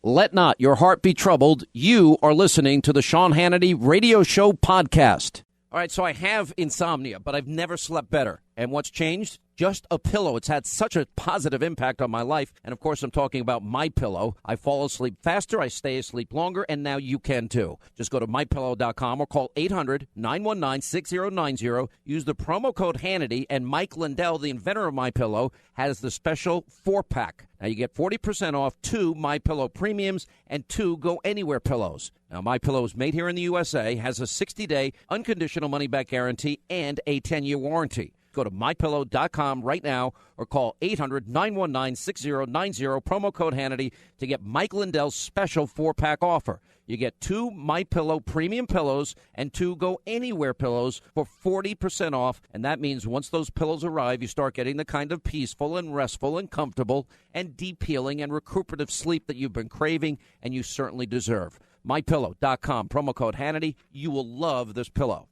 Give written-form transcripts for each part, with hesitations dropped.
Let not your heart be troubled. You are listening to the Sean Hannity Radio Show podcast. All right, so I have insomnia, but I've never slept better. And what's changed? Just a pillow. It's had such a positive impact on my life. And, of course, I'm talking about MyPillow. I fall asleep faster, I stay asleep longer, and now you can, too. Just go to MyPillow.com or call 800-919-6090. Use the promo code Hannity, and Mike Lindell, the inventor of MyPillow, has the special 4-pack. Now, you get 40% off 2 MyPillow Premiums and 2 Go Anywhere pillows. Now, MyPillow is made here in the USA, has a 60-day unconditional money-back guarantee, and a 10-year warranty. Go to MyPillow.com right now or call 800-919-6090, promo code Hannity, to get Mike Lindell's special 4-pack offer. You get 2 MyPillow premium pillows and 2 Go Anywhere pillows for 40% off. And that means once those pillows arrive, you start getting the kind of peaceful and restful and comfortable and deep healing and recuperative sleep that you've been craving and you certainly deserve. MyPillow.com, promo code Hannity. You will love this pillow.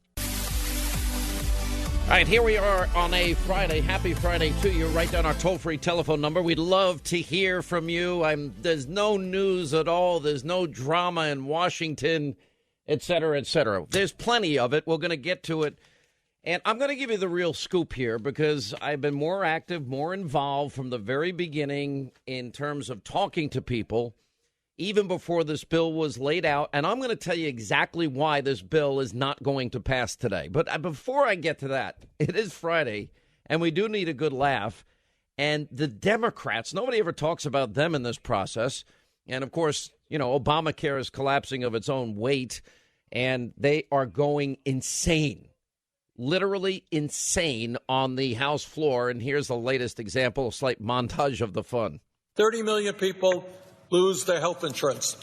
All right, here we are on a Friday. Happy Friday to you. Write down our toll-free telephone number. We'd love to hear from you. There's no news at all. There's no drama in Washington, et cetera, et cetera. There's plenty of it. We're going to get to it. And I'm going to give you the real scoop here because I've been more active, more involved from the very beginning in terms of talking to people, even before this bill was laid out. And I'm going to tell you exactly why this bill is not going to pass today. But before I get to that, it is Friday, and we do need a good laugh. And the Democrats, nobody ever talks about them in this process. And, of course, you know, Obamacare is collapsing of its own weight, and they are going insane, literally insane on the House floor. And here's the latest example, a slight montage of the fun. 30 million people lose their health insurance.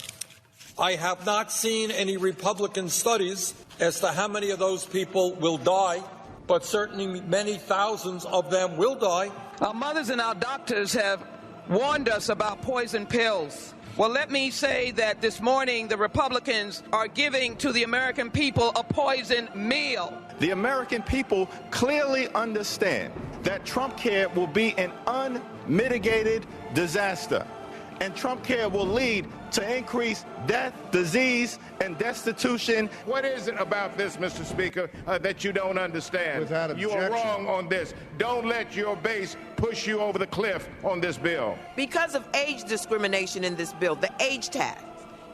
I have not seen any Republican studies as to how many of those people will die, but certainly many thousands of them will die. Our mothers and our doctors have warned us about poison pills. Well, let me say that this morning the Republicans are giving to the American people a poison meal. The American people clearly understand that Trump Care will be an unmitigated disaster. And Trump Care will lead to increased death, disease, and destitution. What is it about this, Mr. Speaker, that you don't understand? Without objection. You are wrong on this. Don't let your base push you over the cliff on this bill. Because of age discrimination in this bill, the age tax,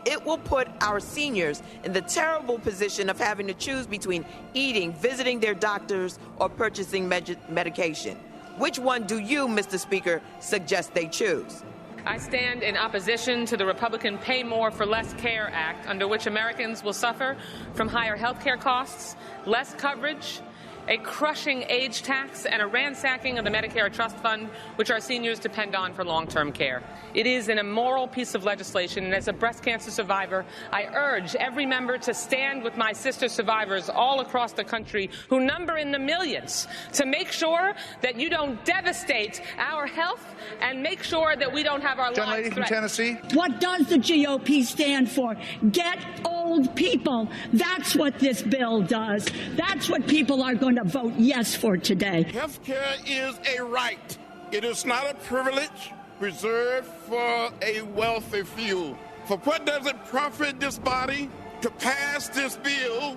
it will put our seniors in the terrible position of having to choose between eating, visiting their doctors, or purchasing medication. Which one do you, Mr. Speaker, suggest they choose? I stand in opposition to the Republican Pay More for Less Care Act, under which Americans will suffer from higher health care costs, less coverage, a crushing age tax, and a ransacking of the Medicare Trust Fund, which our seniors depend on for long-term care. It is an immoral piece of legislation, and as a breast cancer survivor, I urge every member to stand with my sister survivors all across the country who number in the millions to make sure that you don't devastate our health and make sure that we don't have our John, lives lady from Tennessee. What does the GOP stand for? Get old people. That's what this bill does. That's what people are going to vote yes for today. Health care is a right. It is not a privilege reserved for a wealthy few. For what does it profit this body to pass this bill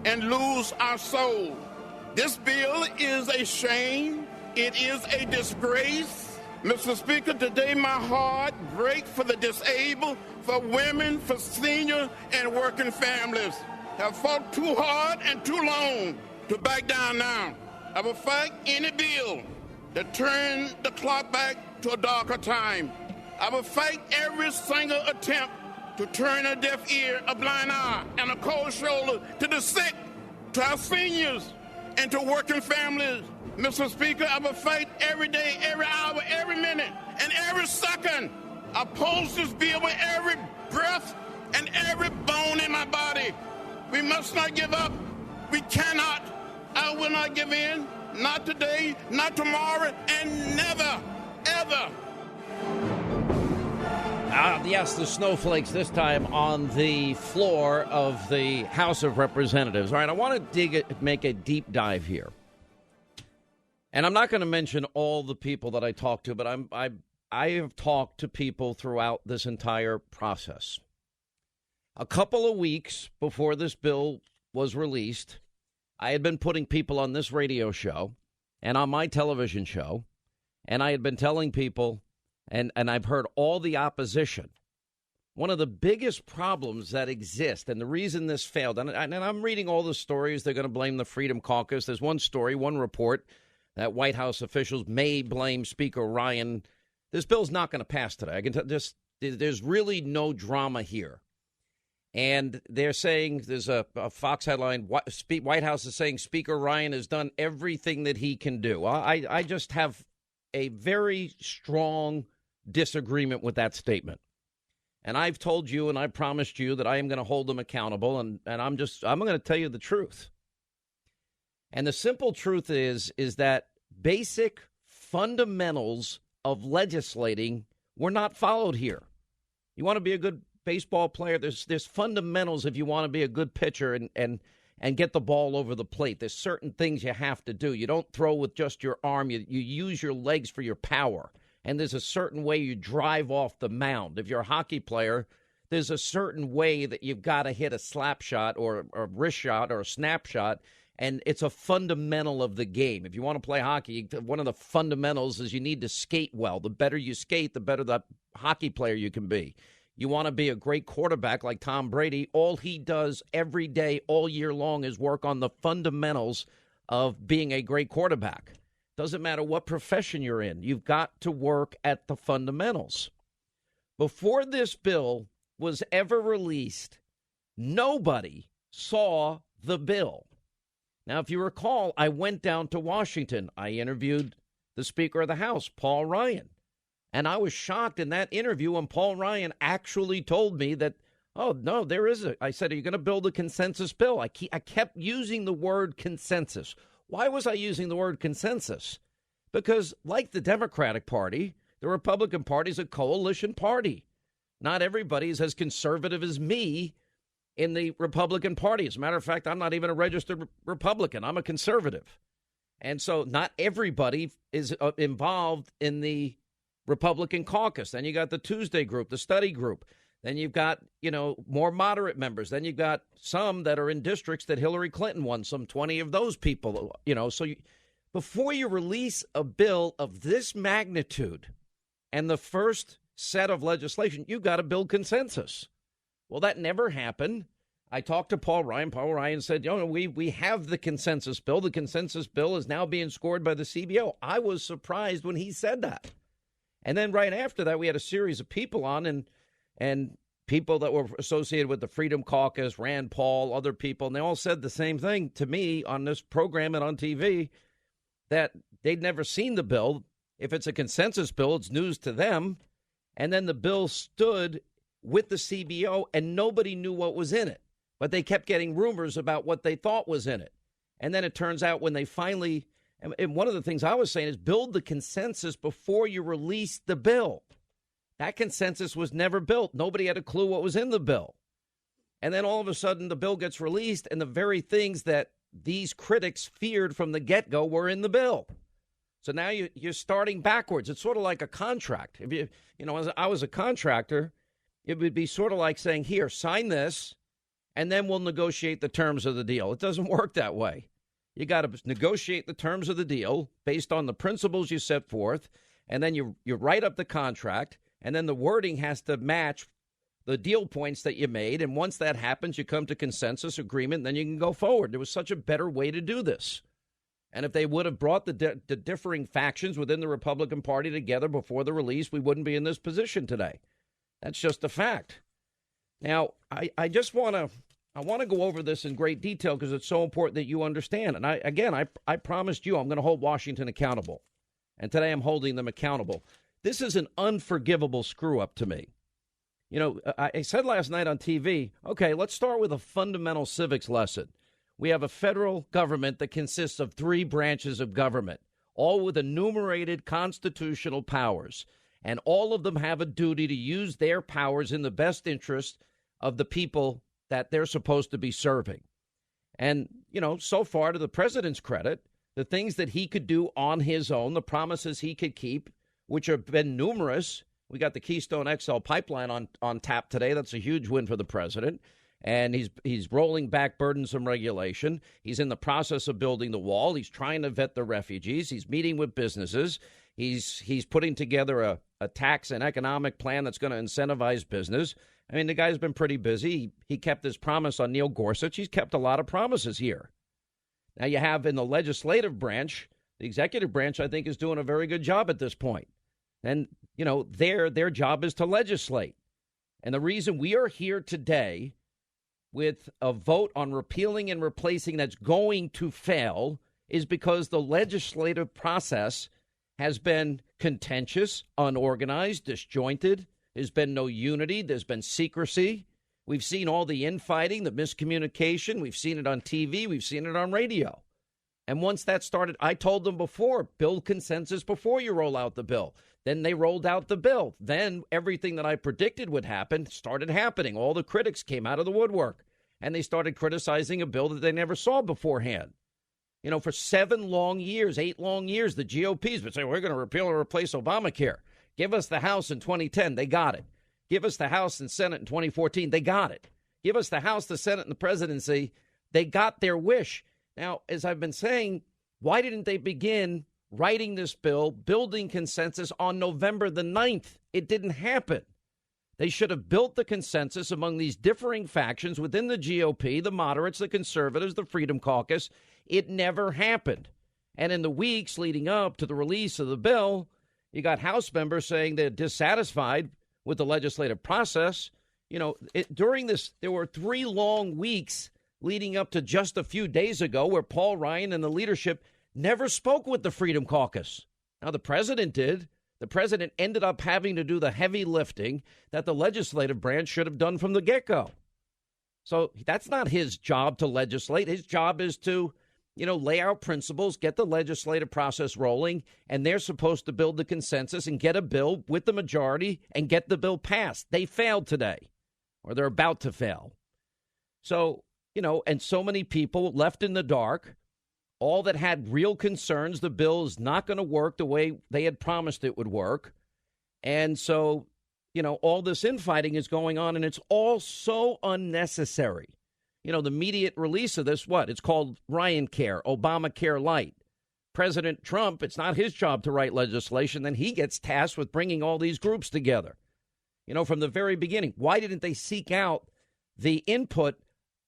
and lose our soul? This bill is a shame. It is a disgrace. Mr. Speaker, today my heart breaks for the disabled, for women, for seniors, and working families. Have fought too hard and too long to back down now. I will fight any bill that turn the clock back to a darker time. I will fight every single attempt to turn a deaf ear, a blind eye, and a cold shoulder to the sick, to our seniors, and to working families. Mr. Speaker, I will fight every day, every hour, every minute, and every second. I oppose this bill with every breath and every bone in my body. We must not give up. We cannot. I will not give in. Not today, not tomorrow, and never, ever. Yes, the snowflakes this time on the floor of the House of Representatives. All right, I want to make a deep dive here. And I'm not going to mention all the people that I talked to, but I have talked to people throughout this entire process. A couple of weeks before this bill was released, I had been putting people on this radio show and on my television show, and I had been telling people, and I've heard all the opposition. One of the biggest problems that exist, and the reason this failed, and I'm reading all the stories, they're going to blame the Freedom Caucus. There's one story, one report, that White House officials may blame Speaker Ryan. This bill's not going to pass today. I can tell there's really no drama here. And they're saying, there's a Fox headline, White House is saying Speaker Ryan has done everything that he can do. Well, I just have a very strong disagreement with that statement. And I've told you and I promised you that I am going to hold them accountable, and I'm going to tell you the truth. And the simple truth is that basic fundamentals of legislating were not followed here. You want to be a good baseball player, there's fundamentals if you want to be a good pitcher and get the ball over the plate. There's certain things you have to do. You don't throw with just your arm. You use your legs for your power. And there's a certain way you drive off the mound. If you're a hockey player, there's a certain way that you've got to hit a slap shot or a wrist shot or a snap shot, and it's a fundamental of the game. If you want to play hockey, one of the fundamentals is you need to skate well. The better you skate, the better the hockey player you can be. You want to be a great quarterback like Tom Brady, all he does every day, all year long, is work on the fundamentals of being a great quarterback. Doesn't matter what profession you're in. You've got to work at the fundamentals. Before this bill was ever released, nobody saw the bill. Now, if you recall, I went down to Washington. I interviewed the Speaker of the House, Paul Ryan. And I was shocked in that interview when Paul Ryan actually told me that, oh, no, there is I said, are you going to build a consensus bill? I kept using the word consensus. Why was I using the word consensus? Because like the Democratic Party, the Republican Party is a coalition party. Not everybody is as conservative as me in the Republican Party. As a matter of fact, I'm not even a registered Republican. I'm a conservative. And so not everybody is involved in the Republican caucus. Then you got the Tuesday group, the study group. Then you've got, more moderate members. Then you've got some that are in districts that Hillary Clinton won, some 20 of those people, So before you release a bill of this magnitude and the first set of legislation, you've got to build consensus. Well, that never happened. I talked to Paul Ryan. Paul Ryan said, we have the consensus bill. The consensus bill is now being scored by the CBO. I was surprised when he said that. And then right after that, we had a series of people on and people that were associated with the Freedom Caucus, Rand Paul, other people, and they all said the same thing to me on this program and on TV, that they'd never seen the bill. If it's a consensus bill, it's news to them. And then the bill stood with the CBO, and nobody knew what was in it. But they kept getting rumors about what they thought was in it. And then it turns out when they finally, and one of the things I was saying is build the consensus before you release the bill. That consensus was never built. Nobody had a clue what was in the bill. And then all of a sudden the bill gets released, and the very things that these critics feared from the get-go were in the bill. So now you're starting backwards. It's sort of like a contract. If as I was a contractor, it would be sort of like saying, here, sign this, and then we'll negotiate the terms of the deal. It doesn't work that way. You got to negotiate the terms of the deal based on the principles you set forth, and then you write up the contract, and then the wording has to match the deal points that you made. And once that happens, you come to consensus agreement, and then you can go forward. There was such a better way to do this. And if they would have brought the differing factions within the Republican Party together before the release, we wouldn't be in this position today. That's just a fact. Now, I just want to go over this in great detail because it's so important that you understand. And I promised you I'm going to hold Washington accountable. And today I'm holding them accountable. This is an unforgivable screw-up to me. I said last night on TV, okay, let's start with a fundamental civics lesson. We have a federal government that consists of 3 branches of government, all with enumerated constitutional powers. And all of them have a duty to use their powers in the best interest of the people that they're supposed to be serving. And, so far, to the president's credit, the things that he could do on his own, the promises he could keep, which have been numerous. We got the Keystone XL pipeline on tap today. That's a huge win for the president. And he's rolling back burdensome regulation. He's in the process of building the wall. He's trying to vet the refugees. He's meeting with businesses. He's putting together a tax and economic plan that's going to incentivize business. I mean, the guy's been pretty busy. He kept his promise on Neil Gorsuch. He's kept a lot of promises here. Now you have in the legislative branch, the executive branch, I think, is doing a very good job at this point. And, you know, their job is to legislate. And the reason we are here today with a vote on repealing and replacing that's going to fail is because the legislative process has been contentious, unorganized, disjointed. There's been no unity. There's been secrecy. We've seen all the infighting, the miscommunication. We've seen it on TV. We've seen it on radio. And once that started, I told them before, build consensus before you roll out the bill. Then they rolled out the bill. Then everything that I predicted would happen started happening. All the critics came out of the woodwork, and they started criticizing a bill that they never saw beforehand. You know, for 7 long years, 8 long years, the GOP's been saying, we're going to repeal or replace Obamacare. Give us the House in 2010. They got it. Give us the House and Senate in 2014. They got it. Give us the House, the Senate, and the presidency. They got their wish. Now, as I've been saying, why didn't they begin writing this bill, building consensus on November the 9th? It didn't happen. They should have built the consensus among these differing factions within the GOP, the moderates, the conservatives, the Freedom Caucus. It never happened. And in the weeks leading up to the release of the bill, you got House members saying they're dissatisfied with the legislative process. You know, during this, there were 3 long weeks leading up to just a few days ago where Paul Ryan and the leadership never spoke with the Freedom Caucus. Now, the president did. The president ended up having to do the heavy lifting that the legislative branch should have done from the get-go. So that's not his job to legislate. His job is to, you know, lay out principles, get the legislative process rolling, and they're supposed to build the consensus and get a bill with the majority and get the bill passed. They failed today, or they're about to fail. So, you know, and so many people left in the dark, all that had real concerns, the bill is not going to work the way they had promised it would work. And so, you know, all this infighting is going on, and it's all so unnecessary. You know, the immediate release of this, it's called Ryan Care, Obamacare Light. President Trump, it's not his job to write legislation. Then he gets tasked with bringing all these groups together. You know, from the very beginning, why didn't they seek out the input,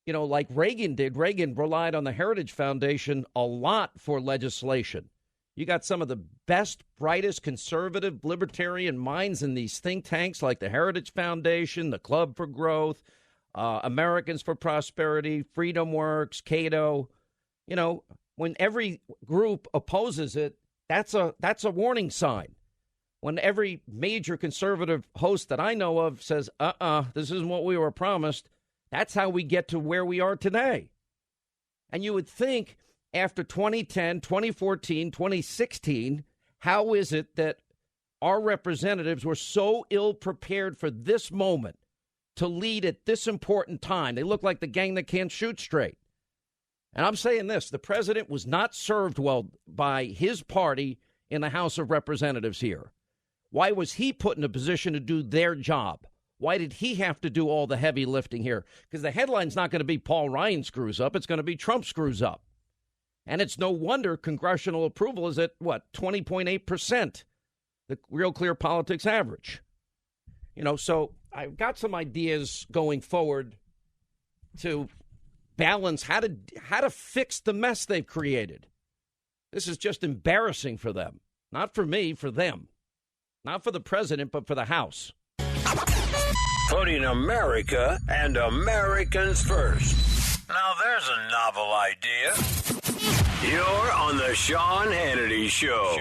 you know, like Reagan did? Reagan relied on the Heritage Foundation a lot for legislation. You got some of the best, brightest, conservative, libertarian minds in these think tanks like the Heritage Foundation, the Club for Growth, Americans for Prosperity, Freedom Works, Cato. You know, when every group opposes it, that's a warning sign. When every major conservative host that I know of says, this isn't what we were promised, that's how we get to where we are today. And you would think after 2010, 2014, 2016, how is it that our representatives were so ill prepared for this moment to lead at this important time? They look like the gang that can't shoot straight. And I'm saying this, the president was not served well by his party in the House of Representatives here. Why was he put in a position to do their job? Why did he have to do all the heavy lifting here? Because the headline's not going to be Paul Ryan screws up. It's going to be Trump screws up. And it's no wonder congressional approval is at, 20.8%, the Real Clear Politics average. You know, so I've got some ideas going forward to balance how to fix the mess they've created. This is just embarrassing for them. Not for me, for them. Not for the president, but for the House. Putting America and Americans first. Now there's a novel idea. You're on the Sean Hannity Show.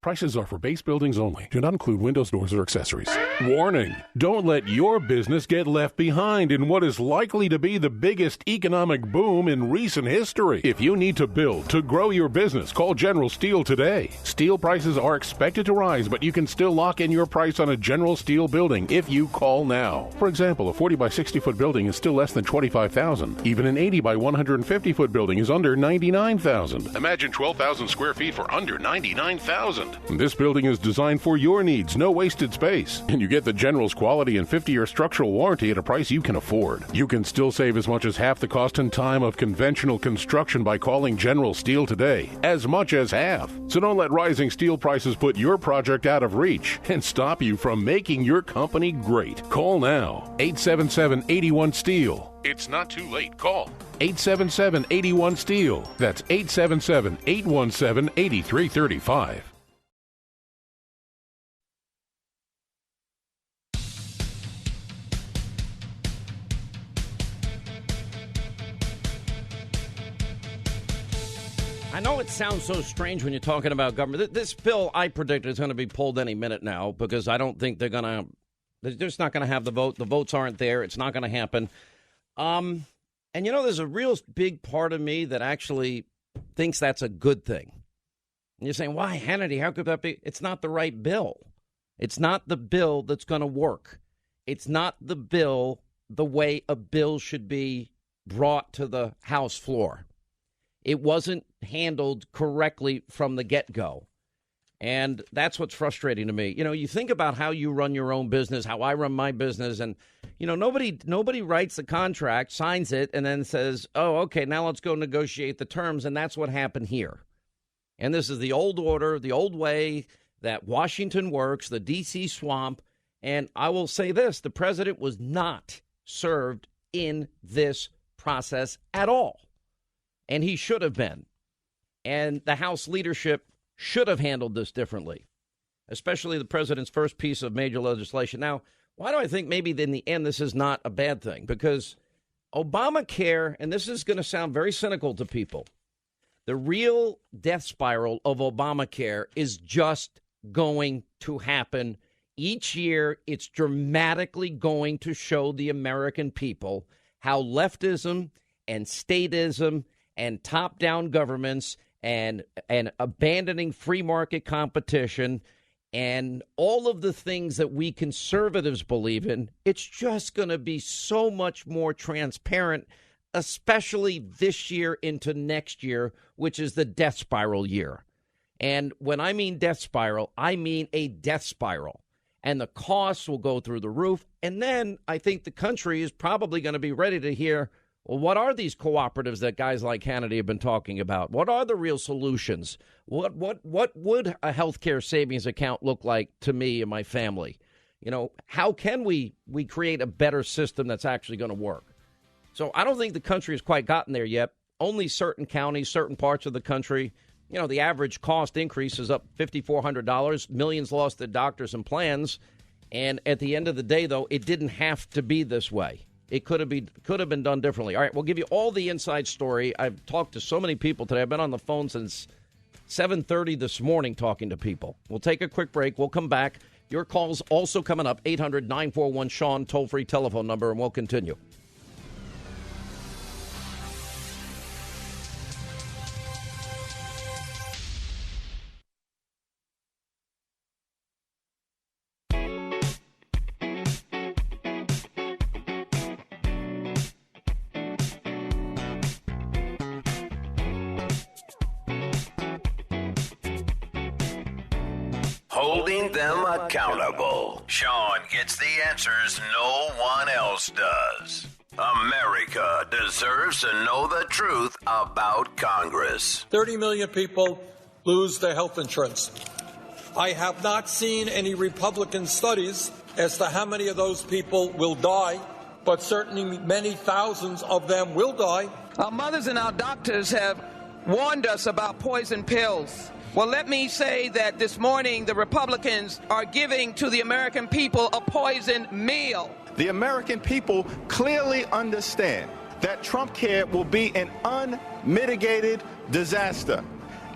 Prices are for base buildings only. Do not include windows, doors, or accessories. Warning! Don't let your business get left behind in what is likely to be the biggest economic boom in recent history. If you need to build to grow your business, call General Steel today. Steel prices are expected to rise, but you can still lock in your price on a General Steel building if you call now. For example, a 40 by 60 foot building is still less than $25,000. Even an 80 by 150 foot building is under $99,000. Imagine 12,000 square feet for under $99,000. This building is designed for your needs, no wasted space. And you get the General's quality and 50-year structural warranty at a price you can afford. You can still save as much as half the cost and time of conventional construction by calling General Steel today. As much as half. So don't let rising steel prices put your project out of reach and stop you from making your company great. Call now. 877-81-STEEL. It's not too late. Call 877-81-STEEL. That's 877-817-8335. I know it sounds so strange when you're talking about government. This bill, I predict, is going to be pulled any minute now because I don't think they're just not going to have the vote. The votes aren't there. It's not going to happen. And, there's a real big part of me that actually thinks that's a good thing. And you're saying, why, Hannity? How could that be? It's not the right bill. It's not the bill that's going to work. It's not the bill the way a bill should be brought to the House floor. It wasn't handled correctly from the get-go. And that's what's frustrating to me. You think about how you run your own business, how I run my business, and, nobody writes the contract, signs it, and then says, oh, okay, now let's go negotiate the terms, and that's what happened here. And this is the old order, the old way that Washington works, the D.C. swamp, and I will say this, the president was not served in this process at all. And he should have been. And the House leadership should have handled this differently, especially the president's first piece of major legislation. Now, why do I think maybe in the end this is not a bad thing? Because Obamacare, and this is going to sound very cynical to people, the real death spiral of Obamacare is just going to happen. Each year, it's dramatically going to show the American people how leftism and statism and top-down governments and abandoning free market competition and all of the things that we conservatives believe in, it's just going to be so much more transparent, especially this year into next year, which is the death spiral year. And when I mean death spiral, I mean a death spiral. And the costs will go through the roof. And then I think the country is probably going to be ready to hear, well, what are these cooperatives that guys like Hannity have been talking about? What are the real solutions? What would a healthcare savings account look like to me and my family? How can we create a better system that's actually going to work? So I don't think the country has quite gotten there yet. Only certain counties, certain parts of the country, the average cost increase is up $5,400. Millions lost their doctors and plans. And at the end of the day, though, it didn't have to be this way. It could have been done differently. All right, we'll give you all the inside story. I've talked to so many people today. I've been on the phone since 7:30 this morning talking to people. We'll take a quick break. We'll come back. Your calls also coming up, 800-941-SEAN, toll-free telephone number, and we'll continue. Holding them accountable. Sean gets the answers no one else does. America deserves to know the truth about Congress. 30 million people lose their health insurance. I have not seen any Republican studies as to how many of those people will die, but certainly many thousands of them will die. Our mothers and our doctors have warned us about poison pills. Well, let me say that this morning the Republicans are giving to the American people a poison meal. The American people clearly understand that Trump care will be an unmitigated disaster.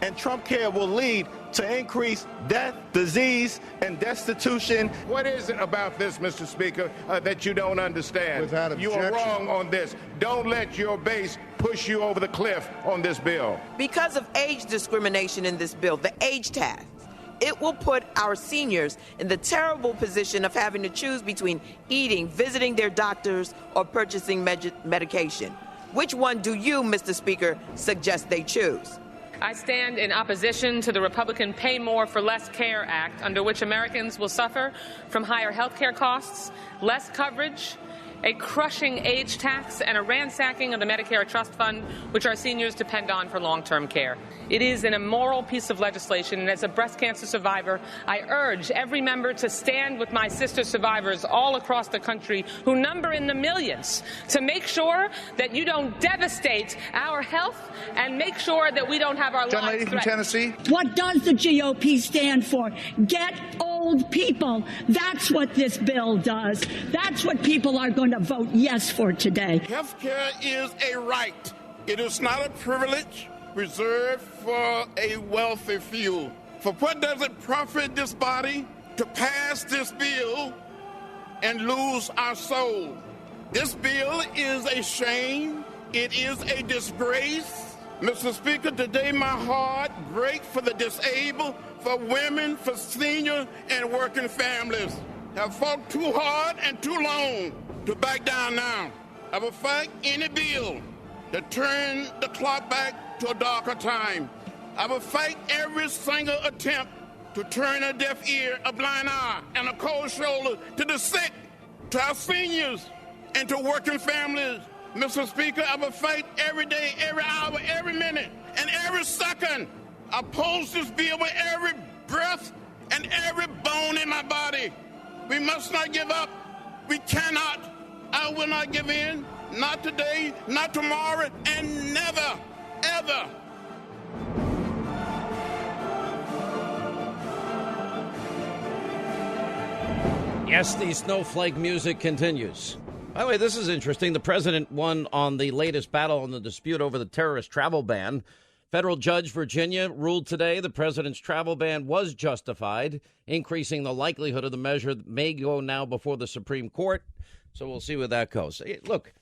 And Trump care will lead to increase death, disease, and destitution. What is it about this, Mr. Speaker, that you don't understand? Without objection. You are wrong on this. Don't let your base push you over the cliff on this bill. Because of age discrimination in this bill, the age tax, it will put our seniors in the terrible position of having to choose between eating, visiting their doctors, or purchasing medication. Which one do you, Mr. Speaker, suggest they choose? I stand in opposition to the Republican Pay More for Less Care Act, under which Americans will suffer from higher health care costs, less coverage, a crushing age tax, and a ransacking of the Medicare Trust Fund, which our seniors depend on for long-term care. It is an immoral piece of legislation, and as a breast cancer survivor, I urge every member to stand with my sister survivors all across the country who number in the millions to make sure that you don't devastate our health and make sure that we don't have our lives lady from Tennessee. What does the GOP stand for? Get old people. That's what this bill does. That's what people are going to vote yes for today. Health care is a right. It is not a privilege reserved for a wealthy few. For what does it profit this body to pass this bill and lose our soul? This bill is a shame. It is a disgrace. Mr. Speaker, today my heart breaks for the disabled, for women, for seniors, and working families. Have fought too hard and too long to back down now. I will fight any bill to turn the clock back to a darker time. I will fight every single attempt to turn a deaf ear, a blind eye, and a cold shoulder to the sick, to our seniors, and to working families. Mr. Speaker, I will fight every day, every hour, every minute, and every second. I oppose this bill with every breath and every bone in my body. We must not give up. We cannot. I will not give in. Not today, not tomorrow, and never, ever. Yes, the snowflake music continues. By the way, this is interesting. The president won on the latest battle on the dispute over the terrorist travel ban. Federal Judge Virginia ruled today the president's travel ban was justified, increasing the likelihood of the measure may go now before the Supreme Court. So we'll see where that goes. Look,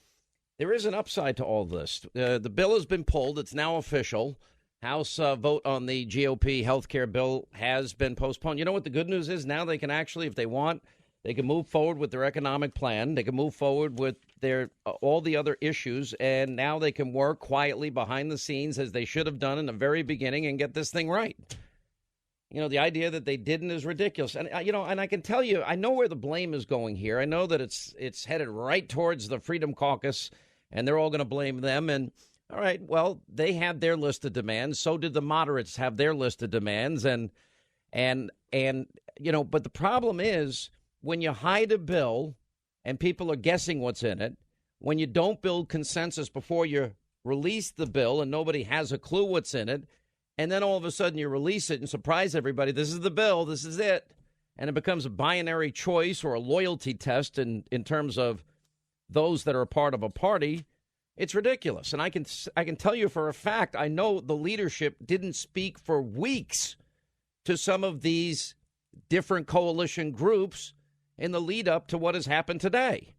there is an upside to all this. The bill has been pulled. It's now official. House vote on the GOP health care bill has been postponed. You know what the good news is? Now they can actually, if they want, they can move forward with their economic plan. They can move forward with their all the other issues, and now they can work quietly behind the scenes as they should have done in the very beginning and get this thing right. You know, the idea that they didn't is ridiculous. And, and I can tell you, I know where the blame is going here. I know that it's headed right towards the Freedom Caucus, and they're all going to blame them. And, all right, well, they had their list of demands. So did the moderates have their list of demands. And but the problem is, when you hide a bill and people are guessing what's in it, when you don't build consensus before you release the bill and nobody has a clue what's in it, and then all of a sudden you release it and surprise everybody, this is the bill, this is it, and it becomes a binary choice or a loyalty test in terms of those that are a part of a party, it's ridiculous. And I can tell you for a fact, I know the leadership didn't speak for weeks to some of these different coalition groups in the lead up to what has happened today.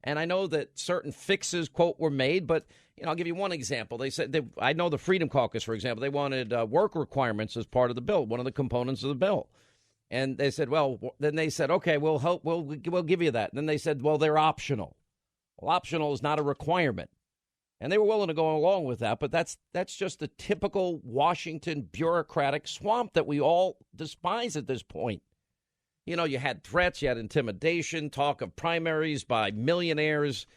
And I know that certain fixes, quote, were made, but, I'll give you one example. They said, I know the Freedom Caucus, for example, they wanted work requirements as part of the bill, one of the components of the bill. And they said, then they said, okay, we'll give you that. And then they said, well, they're optional. Well, optional is not a requirement. And they were willing to go along with that, but that's just the typical Washington bureaucratic swamp that we all despise at this point. You had threats, you had intimidation, talk of primaries by millionaires.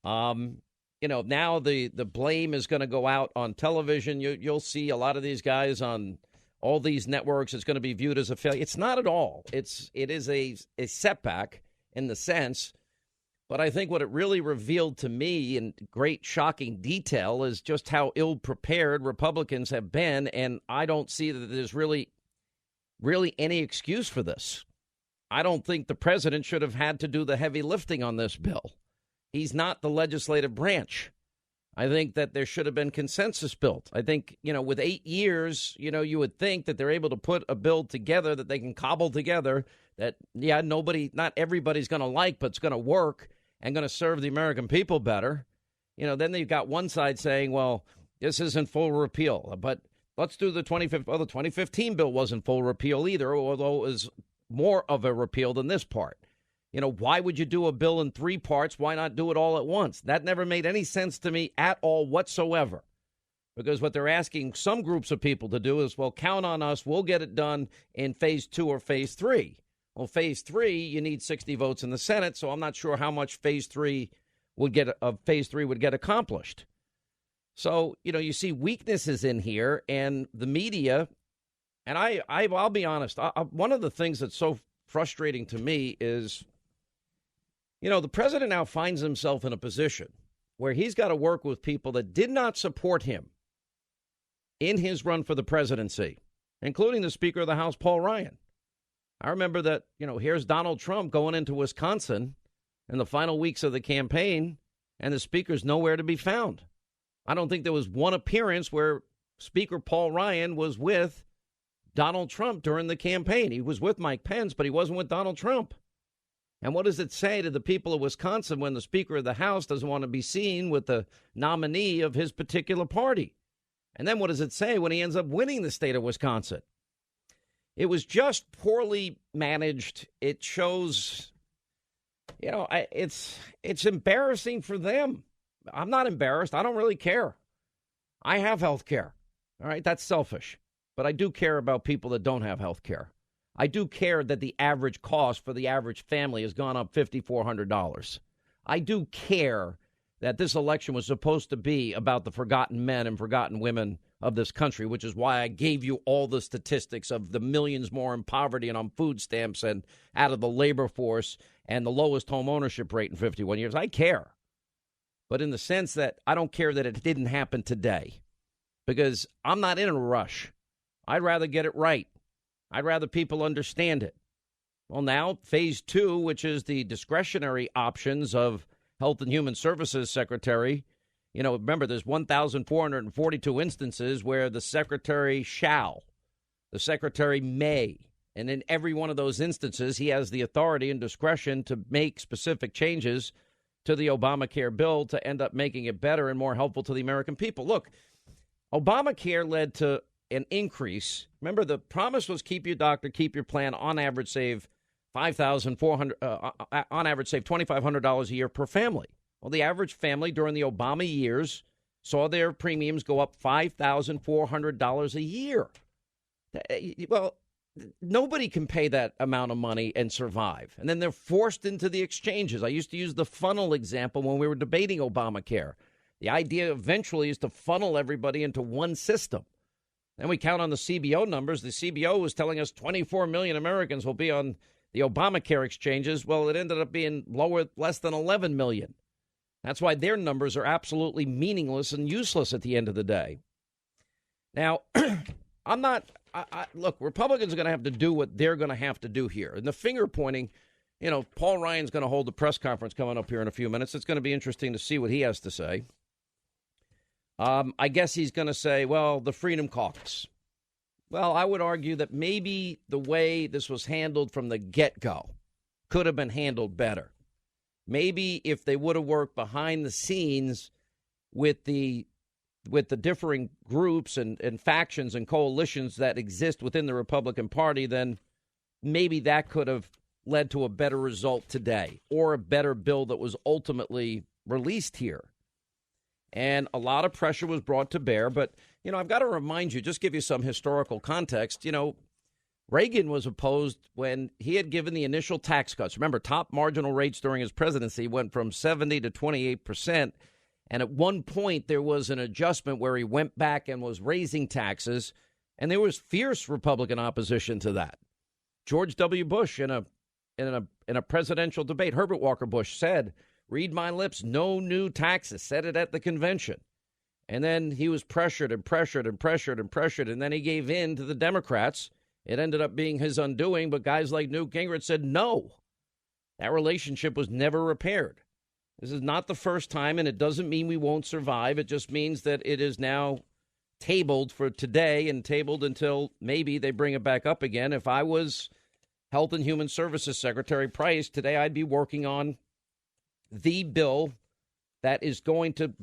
Now the blame is going to go out on television. You'll see a lot of these guys on all these networks. It's going to be viewed as a failure. It's not at all. It is a setback in the sense. But I think what it really revealed to me in great shocking detail is just how ill-prepared Republicans have been. And I don't see that there's really any excuse for this. I don't think the president should have had to do the heavy lifting on this bill. He's not the legislative branch. I think that there should have been consensus built. I think, with 8 years, you would think that they're able to put a bill together that they can cobble together that, not everybody's going to like, but it's going to work and going to serve the American people better. Then you've got one side saying, well, this isn't full repeal, but let's do the 2015 bill wasn't full repeal either, although it was more of a repeal than this part. Why would you do a bill in 3 parts? Why not do it all at once? That never made any sense to me at all whatsoever. Because what they're asking some groups of people to do is, well, count on us. We'll get it done in phase 2 or phase 3. Well, phase 3, you need 60 votes in the Senate, so I'm not sure how much phase 3 would get accomplished. So, you see weaknesses in here, and the media, and I'll be honest, one of the things that's so frustrating to me is, the president now finds himself in a position where he's got to work with people that did not support him in his run for the presidency, including the Speaker of the House, Paul Ryan. I remember that, here's Donald Trump going into Wisconsin in the final weeks of the campaign, and the Speaker's nowhere to be found. I don't think there was one appearance where Speaker Paul Ryan was with Donald Trump during the campaign. He was with Mike Pence, but he wasn't with Donald Trump. And what does it say to the people of Wisconsin when the Speaker of the House doesn't want to be seen with the nominee of his particular party? And then what does it say when he ends up winning the state of Wisconsin? It was just poorly managed. It shows, it's embarrassing for them. I'm not embarrassed. I don't really care. I have health care. All right, that's selfish. But I do care about people that don't have health care. I do care that the average cost for the average family has gone up $5,400. I do care that this election was supposed to be about the forgotten men and forgotten women of this country, which is why I gave you all the statistics of the millions more in poverty and on food stamps and out of the labor force and the lowest home ownership rate in 51 years. I care. But in the sense that I don't care that it didn't happen today, because I'm not in a rush. I'd rather get it right. I'd rather people understand it. Well, now, phase 2, which is the discretionary options of Health and Human Services Secretary, remember, there's 1,442 instances where the secretary shall, the secretary may, and in every one of those instances, he has the authority and discretion to make specific changes to the Obamacare bill to end up making it better and more helpful to the American people. Look, Obamacare led to an increase. Remember, the promise was keep your doctor, keep your plan, on average save $2,500 a year per family. Well, the average family during the Obama years saw their premiums go up $5,400 a year. Well, nobody can pay that amount of money and survive. And then they're forced into the exchanges. I used to use the funnel example when we were debating Obamacare. The idea eventually is to funnel everybody into one system. Then we count on the CBO numbers. The CBO was telling us 24 million Americans will be on the Obamacare exchanges. Well, it ended up being less than 11 million. That's why their numbers are absolutely meaningless and useless at the end of the day. Now, look, Republicans are going to have to do what they're going to have to do here. And the finger pointing, Paul Ryan's going to hold a press conference coming up here in a few minutes. It's going to be interesting to see what he has to say. I guess he's going to say, well, the Freedom Caucus. Well, I would argue that maybe the way this was handled from the get-go could have been handled better. Maybe if they would have worked behind the scenes with the differing groups and factions and coalitions that exist within the Republican Party, then maybe that could have led to a better result today or a better bill that was ultimately released here. And a lot of pressure was brought to bear. But, I've got to remind you, just give you some historical context. Reagan was opposed when he had given the initial tax cuts. Remember, top marginal rates during his presidency went from 70 to 28%. And at one point, there was an adjustment where he went back and was raising taxes. And there was fierce Republican opposition to that. George W. Bush, in a presidential debate, Herbert Walker Bush said, "Read my lips, no new taxes," said it at the convention. And then he was pressured. And then he gave in to the Democrats. It ended up being his undoing. But guys like Newt Gingrich said no. That relationship was never repaired. This is not the first time, and it doesn't mean we won't survive. It just means that it is now tabled for today and tabled until maybe they bring it back up again. If I was Health and Human Services Secretary Price, today I'd be working on the bill that is going to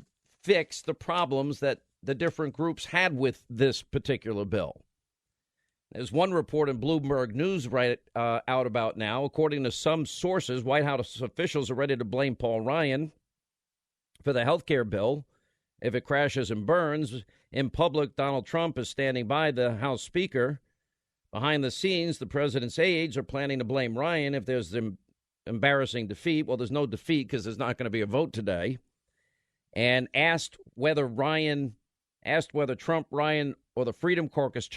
fix the problems that the different groups had with this particular bill. There's one report in Bloomberg News out about now. According to some sources, White House officials are ready to blame Paul Ryan for the health care bill if it crashes and burns. In public, Donald Trump is standing by the House Speaker. Behind the scenes, the president's aides are planning to blame Ryan if there's an embarrassing defeat. Well, there's no defeat because there's not going to be a vote today. And asked whether Trump, Ryan, or the Freedom Caucus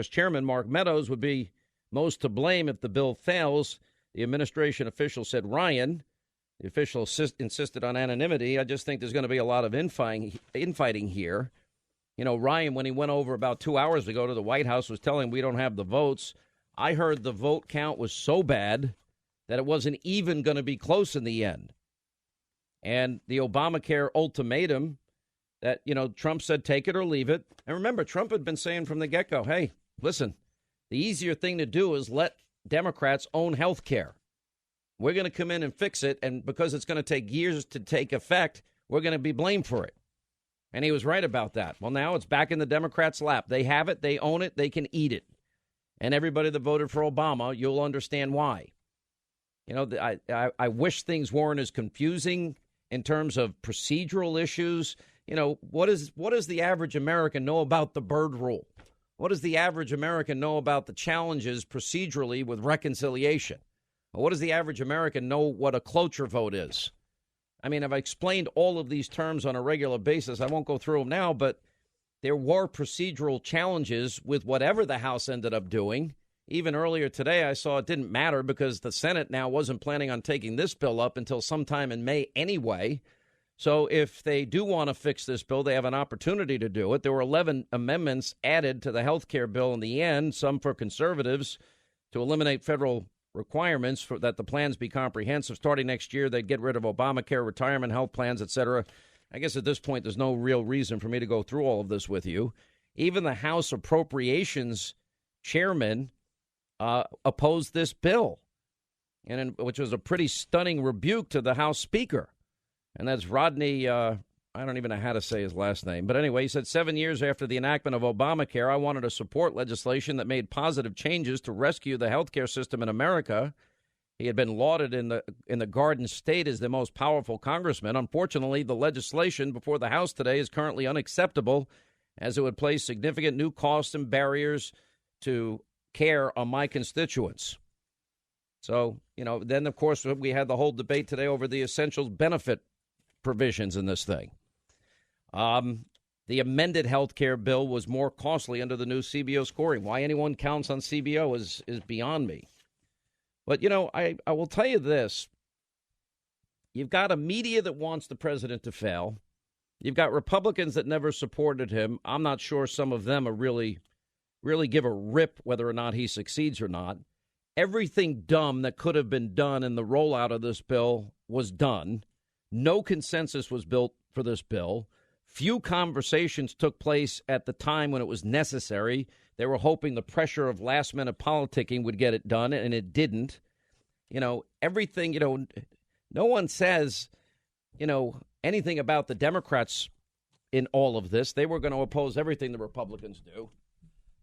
chairman, Mark Meadows, would be most to blame if the bill fails. The administration official said Ryan. The official insisted on anonymity. I just think there's going to be a lot of infighting here. You know, Ryan, when he went over about 2 hours ago to the White House, was telling we don't have the votes. I heard the vote count was so bad that it wasn't even going to be close in the end. And the Obamacare ultimatum that, you know, Trump said take it or leave it. And remember, Trump had been saying from the get-go, hey, listen, the easier thing to do is let Democrats own health care. We're going to come in and fix it, and because it's going to take years to take effect, we're going to be blamed for it. And he was right about that. Well, now it's back in the Democrats' lap. They have it, they own it, they can eat it. And everybody that voted for Obama, you'll understand why. You know, I wish things weren't as confusing in terms of procedural issues. You know, what does the average American know about the Byrd Rule? What does the average American know about the challenges procedurally with reconciliation? What does the average American know what a cloture vote is? I mean, I've explained all of these terms on a regular basis. I won't go through them now, but there were procedural challenges with whatever the House ended up doing. Even earlier today, I saw it didn't matter because the Senate now wasn't planning on taking this bill up until sometime in May anyway. So if they do want to fix this bill, they have an opportunity to do it. There were 11 amendments added to the health care bill in the end, some for conservatives, to eliminate federal requirements for that the plans be comprehensive. Starting next year, they'd get rid of Obamacare, retirement health plans, etc. I guess at this point, there's no real reason for me to go through all of this with you. Even the House Appropriations Chairman opposed this bill, which was a pretty stunning rebuke to the House Speaker. And that's Rodney, I don't even know how to say his last name. But anyway, he said 7 years after the enactment of Obamacare, I wanted to support legislation that made positive changes to rescue the health care system in America. He had been lauded in the Garden State as the most powerful congressman. Unfortunately, the legislation before the House today is currently unacceptable, as it would place significant new costs and barriers to care on my constituents. So, you know, then, of course, we had the whole debate today over the essential benefit provisions in this thing. The amended health care bill was more costly under the new CBO scoring. Why anyone counts on CBO is beyond me. But, you know, I will tell you this. You've got a media that wants the president to fail. You've got Republicans that never supported him. I'm not sure some of them are really give a rip whether or not he succeeds or not. Everything dumb that could have been done in the rollout of this bill was done. No consensus was built for this bill. Few conversations took place at the time when it was necessary. They were hoping the pressure of last-minute politicking would get it done, and it didn't. You know, everything, you know, no one says, you know, anything about the Democrats in all of this. They were going to oppose everything the Republicans do.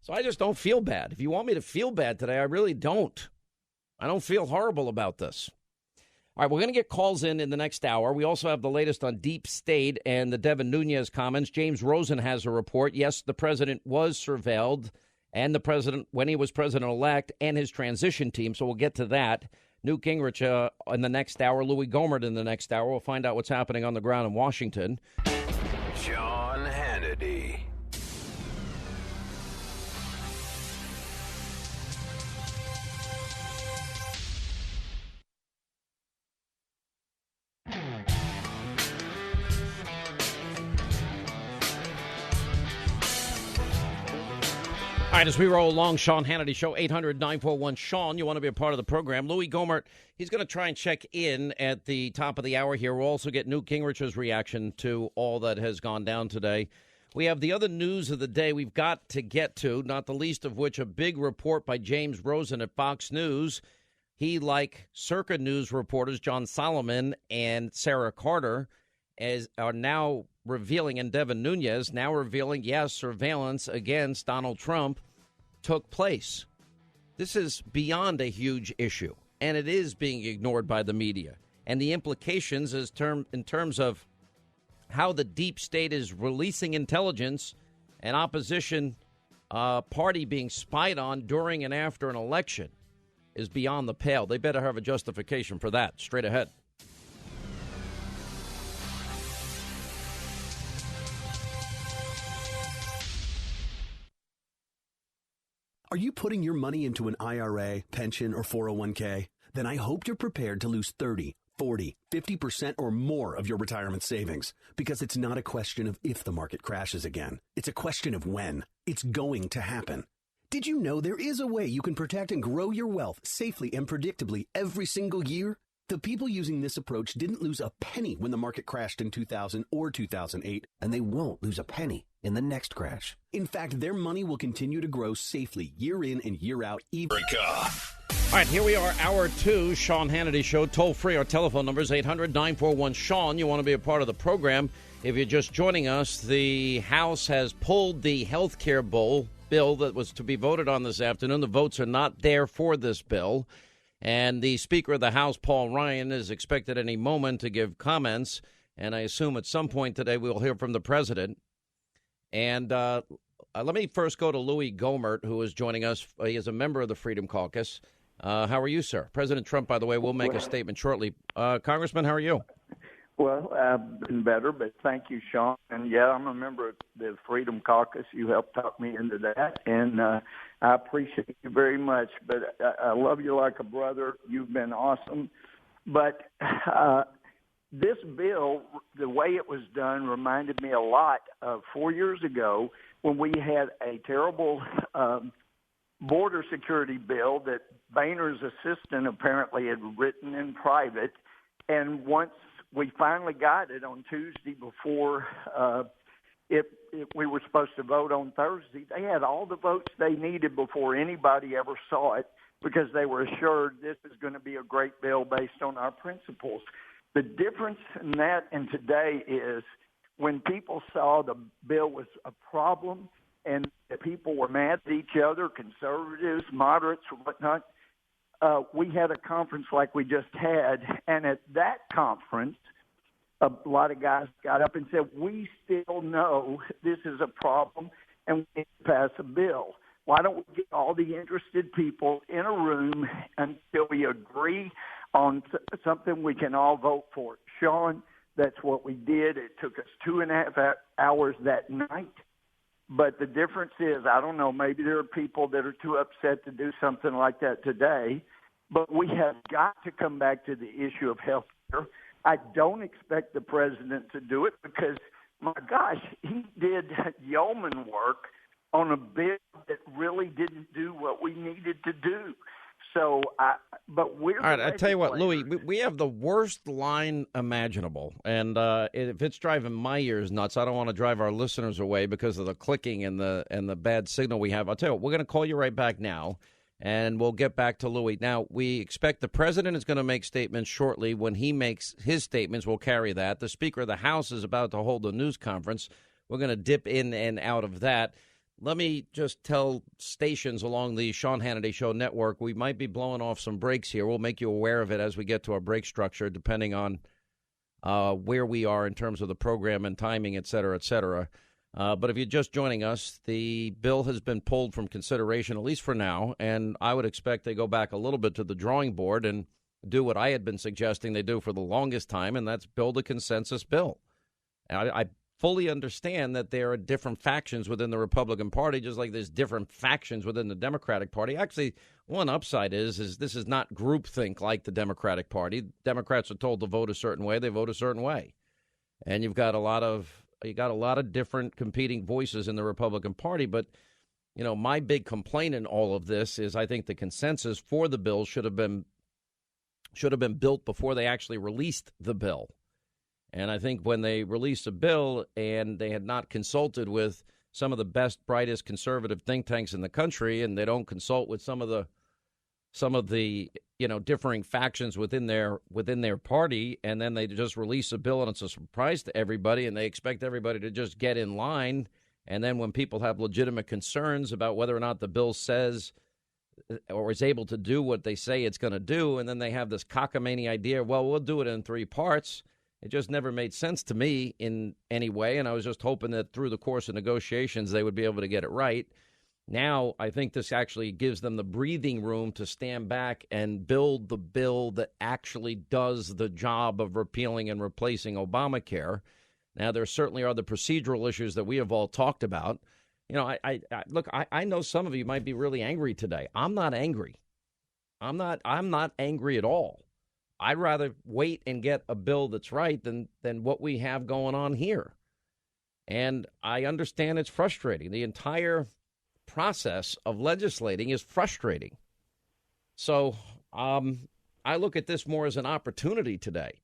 So I just don't feel bad. If you want me to feel bad today, I really don't. I don't feel horrible about this. All right, we're going to get calls in the next hour. We also have the latest on Deep State and the Devin Nunes comments. James Rosen has a report. Yes, the president was surveilled, and the president, when he was president-elect, and his transition team. So we'll get to that. Newt Gingrich in the next hour. Louis Gohmert in the next hour. We'll find out what's happening on the ground in Washington. Sean Hannity. All right, as we roll along, Sean Hannity Show, 800-941-SEAN. You want to be a part of the program. Louis Gohmert, he's going to try and check in at the top of the hour here. We'll also get Newt Gingrich's reaction to all that has gone down today. We have the other news of the day we've got to get to, not the least of which a big report by James Rosen at Fox News. He, like Circa News reporters John Solomon and Sarah Carter, are now revealing, and Devin Nunes now revealing, yes, surveillance against Donald Trump took place. This is beyond a huge issue, and it is being ignored by the media. And the implications in terms of how the deep state is releasing intelligence and opposition party being spied on during and after an election is beyond the pale. They better have a justification for that. Straight ahead. Are you putting your money into an IRA, pension, or 401k? Then I hope you're prepared to lose 30, 40, 50% or more of your retirement savings, because it's not a question of if the market crashes again. It's a question of when. It's going to happen. Did you know there is a way you can protect and grow your wealth safely and predictably every single year? The people using this approach didn't lose a penny when the market crashed in 2000 or 2008, and they won't lose a penny in the next crash. In fact, their money will continue to grow safely year in and year out. All right, here we are, hour two, Sean Hannity Show. Toll free, our telephone number is 800-941-SEAN. You want to be a part of the program. If you're just joining us, the House has pulled the health care bill that was to be voted on this afternoon. The votes are not there for this bill. And the Speaker of the House, Paul Ryan, is expected any moment to give comments. And I assume at some point today we'll hear from the president. And let me first go to Louis Gohmert, who is joining us. He is a member of the Freedom Caucus. How are you, sir? President Trump, by the way, will make a statement shortly. Congressman, how are you? Well, I've been better, but thank you, Sean. And, yeah, I'm a member of the Freedom Caucus. You helped talk me into that, and I appreciate you very much. But I love you like a brother. You've been awesome. But this bill, the way it was done, reminded me a lot of 4 years ago when we had a terrible border security bill that Boehner's assistant apparently had written in private. And once we finally got it on Tuesday before we were supposed to vote on Thursday, they had all the votes they needed before anybody ever saw it because they were assured this is going to be a great bill based on our principles. The difference in that and today is when people saw the bill was a problem and the people were mad at each other, conservatives, moderates, whatnot, we had a conference like we just had, and at that conference, a lot of guys got up and said, we still know this is a problem and we need to pass a bill. Why don't we get all the interested people in a room until we agree on something we can all vote for? Sean, that's what we did. It took us 2.5 hours that night. But the difference is, I don't know, maybe there are people that are too upset to do something like that today. But we have got to come back to the issue of health care. I don't expect the president to do it because, my gosh, he did yeoman work on a bill that really didn't do what we needed to do. So, but we're... All right, I tell you what, Louis, we have the worst line imaginable. And if it's driving my ears nuts, I don't want to drive our listeners away because of the clicking and the bad signal we have. I'll tell you what, we're going to call you right back now. And we'll get back to Louis. Now, we expect the president is going to make statements shortly. When he makes his statements, we'll carry that. The Speaker of the House is about to hold a news conference. We're going to dip in and out of that. Let me just tell stations along the Sean Hannity Show network, we might be blowing off some breaks here. We'll make you aware of it as we get to our break structure, depending on where we are in terms of the program and timing, et cetera, et cetera. But if you're just joining us, the bill has been pulled from consideration, at least for now, and I would expect they go back a little bit to the drawing board and do what I had been suggesting they do for the longest time, and that's build a consensus bill. And I fully understand that there are different factions within the Republican Party, just like there's different factions within the Democratic Party. Actually, one upside is this is not groupthink like the Democratic Party. Democrats are told to vote a certain way, they vote a certain way. And you've got a lot of different competing voices in the Republican Party, but my big complaint in all of this is I think the consensus for the bill should have been built before they actually released the bill. And I think when they released a bill and they had not consulted with some of the best, brightest conservative think tanks in the country, and they don't consult with some of the differing factions within their party, and then they just release a bill and it's a surprise to everybody, and they expect everybody to just get in line. And then when people have legitimate concerns about whether or not the bill says or is able to do what they say it's going to do, and then they have this cockamamie idea, well, we'll do it in 3 parts. It just never made sense to me in any way, and I was just hoping that through the course of negotiations they would be able to get it right. Now I think this actually gives them the breathing room to stand back and build the bill that actually does the job of repealing and replacing Obamacare. Now, there certainly are the procedural issues that we have all talked about. I know some of you might be really angry today. I'm not angry. I'm not angry at all. I'd rather wait and get a bill that's right than what we have going on here. And I understand it's frustrating. The entire process of legislating is frustrating. So I look at this more as an opportunity today.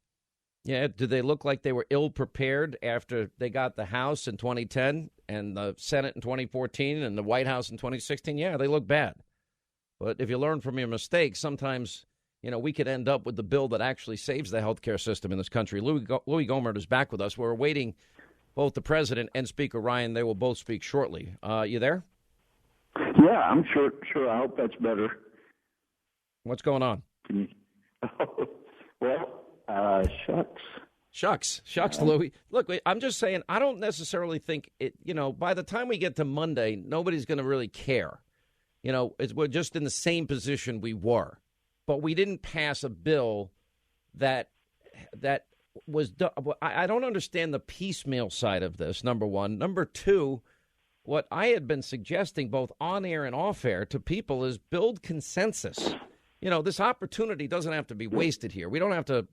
Yeah, do they look like they were ill-prepared after they got the House in 2010 and the Senate in 2014 and the White House in 2016? Yeah, they look bad. But if you learn from your mistakes, sometimes, we could end up with the bill that actually saves the health care system in this country. Louis Gohmert is back with us. We're awaiting both the president and Speaker Ryan. They will both speak shortly. You there? Yeah, I'm sure. I hope that's better. What's going on? Shucks, Louis. Look, I'm just saying, I don't necessarily think it, by the time we get to Monday, nobody's going to really care. We're just in the same position we were. But we didn't pass a bill that was done. I don't understand the piecemeal side of this, number one. Number two, what I had been suggesting both on air and off air to people is build consensus. This opportunity doesn't have to be wasted here. We don't have to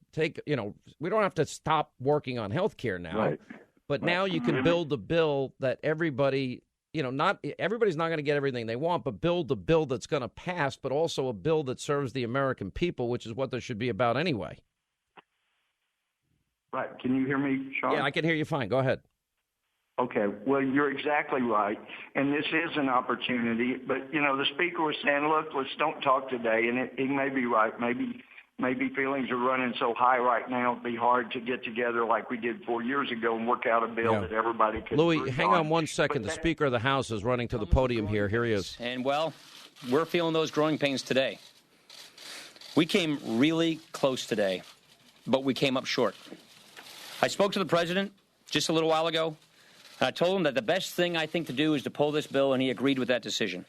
we don't have to stop working on health care now. Right. But now you can build a bill that everybody, not everybody's not going to get everything they want, but build a bill that's going to pass, but also a bill that serves the American people, which is what this should be about anyway. Right. Can you hear me, Sean? Yeah, I can hear you fine. Go ahead. Okay, well, you're exactly right, and this is an opportunity. But, the speaker was saying, look, let's don't talk today, and he may be right. Maybe feelings are running so high right now, it'd be hard to get together like we did 4 years ago and work out a bill that everybody could Louis, agree hang on 1 second. The Speaker of the House is running to the podium here. Here he is. And, we're feeling those growing pains today. We came really close today, but we came up short. I spoke to the president just a little while ago. I told him that the best thing I think to do is to pull this bill, and he agreed with that decision.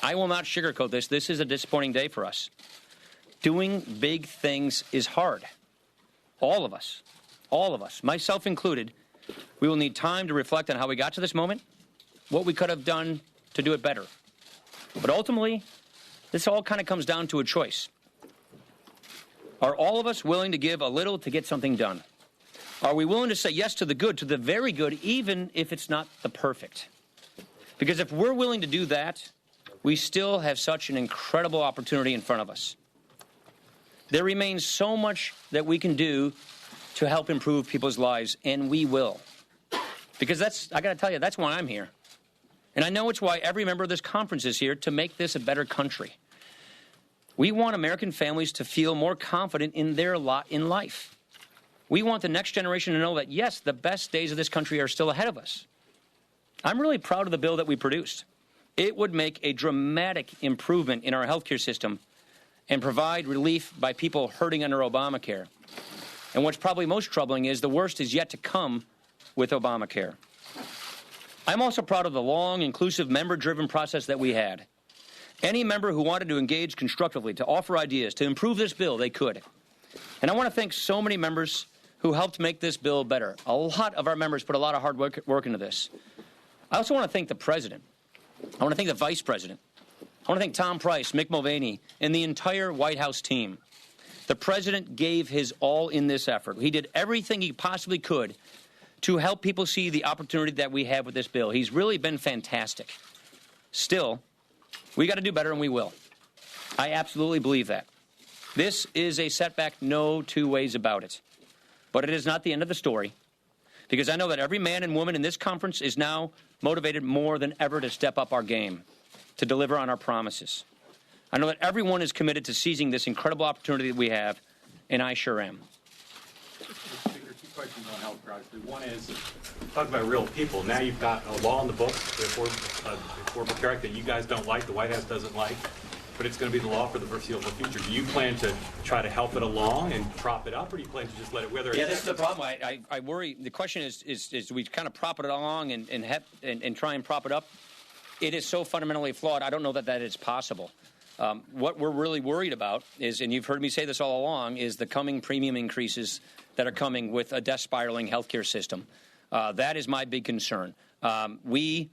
I will not sugarcoat this. This is a disappointing day for us. Doing big things is hard. All of us, myself included, we will need time to reflect on how we got to this moment, what we could have done to do it better. But ultimately, this all kind of comes down to a choice. Are all of us willing to give a little to get something done? Are we willing to say yes to the good, to the very good, even if it's not the perfect? Because if we're willing to do that, we still have such an incredible opportunity in front of us. There remains so much that we can do to help improve people's lives, and we will. Because I got to tell you, that's why I'm here. And I know it's why every member of this conference is here, to make this a better country. We want American families to feel more confident in their lot in life. We want the next generation to know that, yes, the best days of this country are still ahead of us. I'm really proud of the bill that we produced. It would make a dramatic improvement in our healthcare system and provide relief by people hurting under Obamacare. And what's probably most troubling is the worst is yet to come with Obamacare. I'm also proud of the long, inclusive, member-driven process that we had. Any member who wanted to engage constructively, to offer ideas, to improve this bill, they could. And I want to thank so many members who helped make this bill better. A lot of our members put a lot of hard work into this. I also want to thank the president. I want to thank the vice president. I want to thank Tom Price, Mick Mulvaney, and the entire White House team. The president gave his all in this effort. He did everything he possibly could to help people see the opportunity that we have with this bill. He's really been fantastic. Still, we got to do better, and we will. I absolutely believe that. This is a setback, no two ways about it. But it is not the end of the story, because I know that every man and woman in this conference is now motivated more than ever to step up our game, to deliver on our promises. I know that everyone is committed to seizing this incredible opportunity that we have, and I sure am. Mr. Speaker, two questions on health care. One is, talk about real people. Now you've got a law in the books, the Affordable Care Act, that you guys don't like, the White House doesn't like, but it's going to be the law for the foreseeable future. Do you plan to try to help it along and prop it up, or do you plan to just let it wither? Yeah, this is the problem. I worry. The question is we kind of prop it along and try and prop it up. It is so fundamentally flawed. I don't know that is possible. What we're really worried about is, and you've heard me say this all along, is the coming premium increases that are coming with a death spiraling healthcare system. That is my big concern. We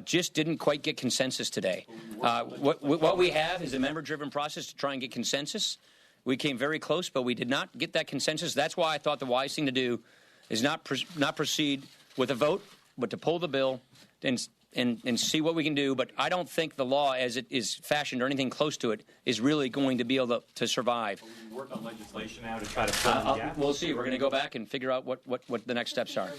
just didn't quite get consensus today. What we have is a member-driven process to try and get consensus. We came very close, but we did not get that consensus. That's why I thought the wise thing to do is not proceed with a vote, but to pull the bill and see what we can do. But I don't think the law, as it is fashioned or anything close to it, is really going to be able to survive. Will you work on legislation now to try to fill the gap? We'll see. We're going to go back and figure out what the next steps are.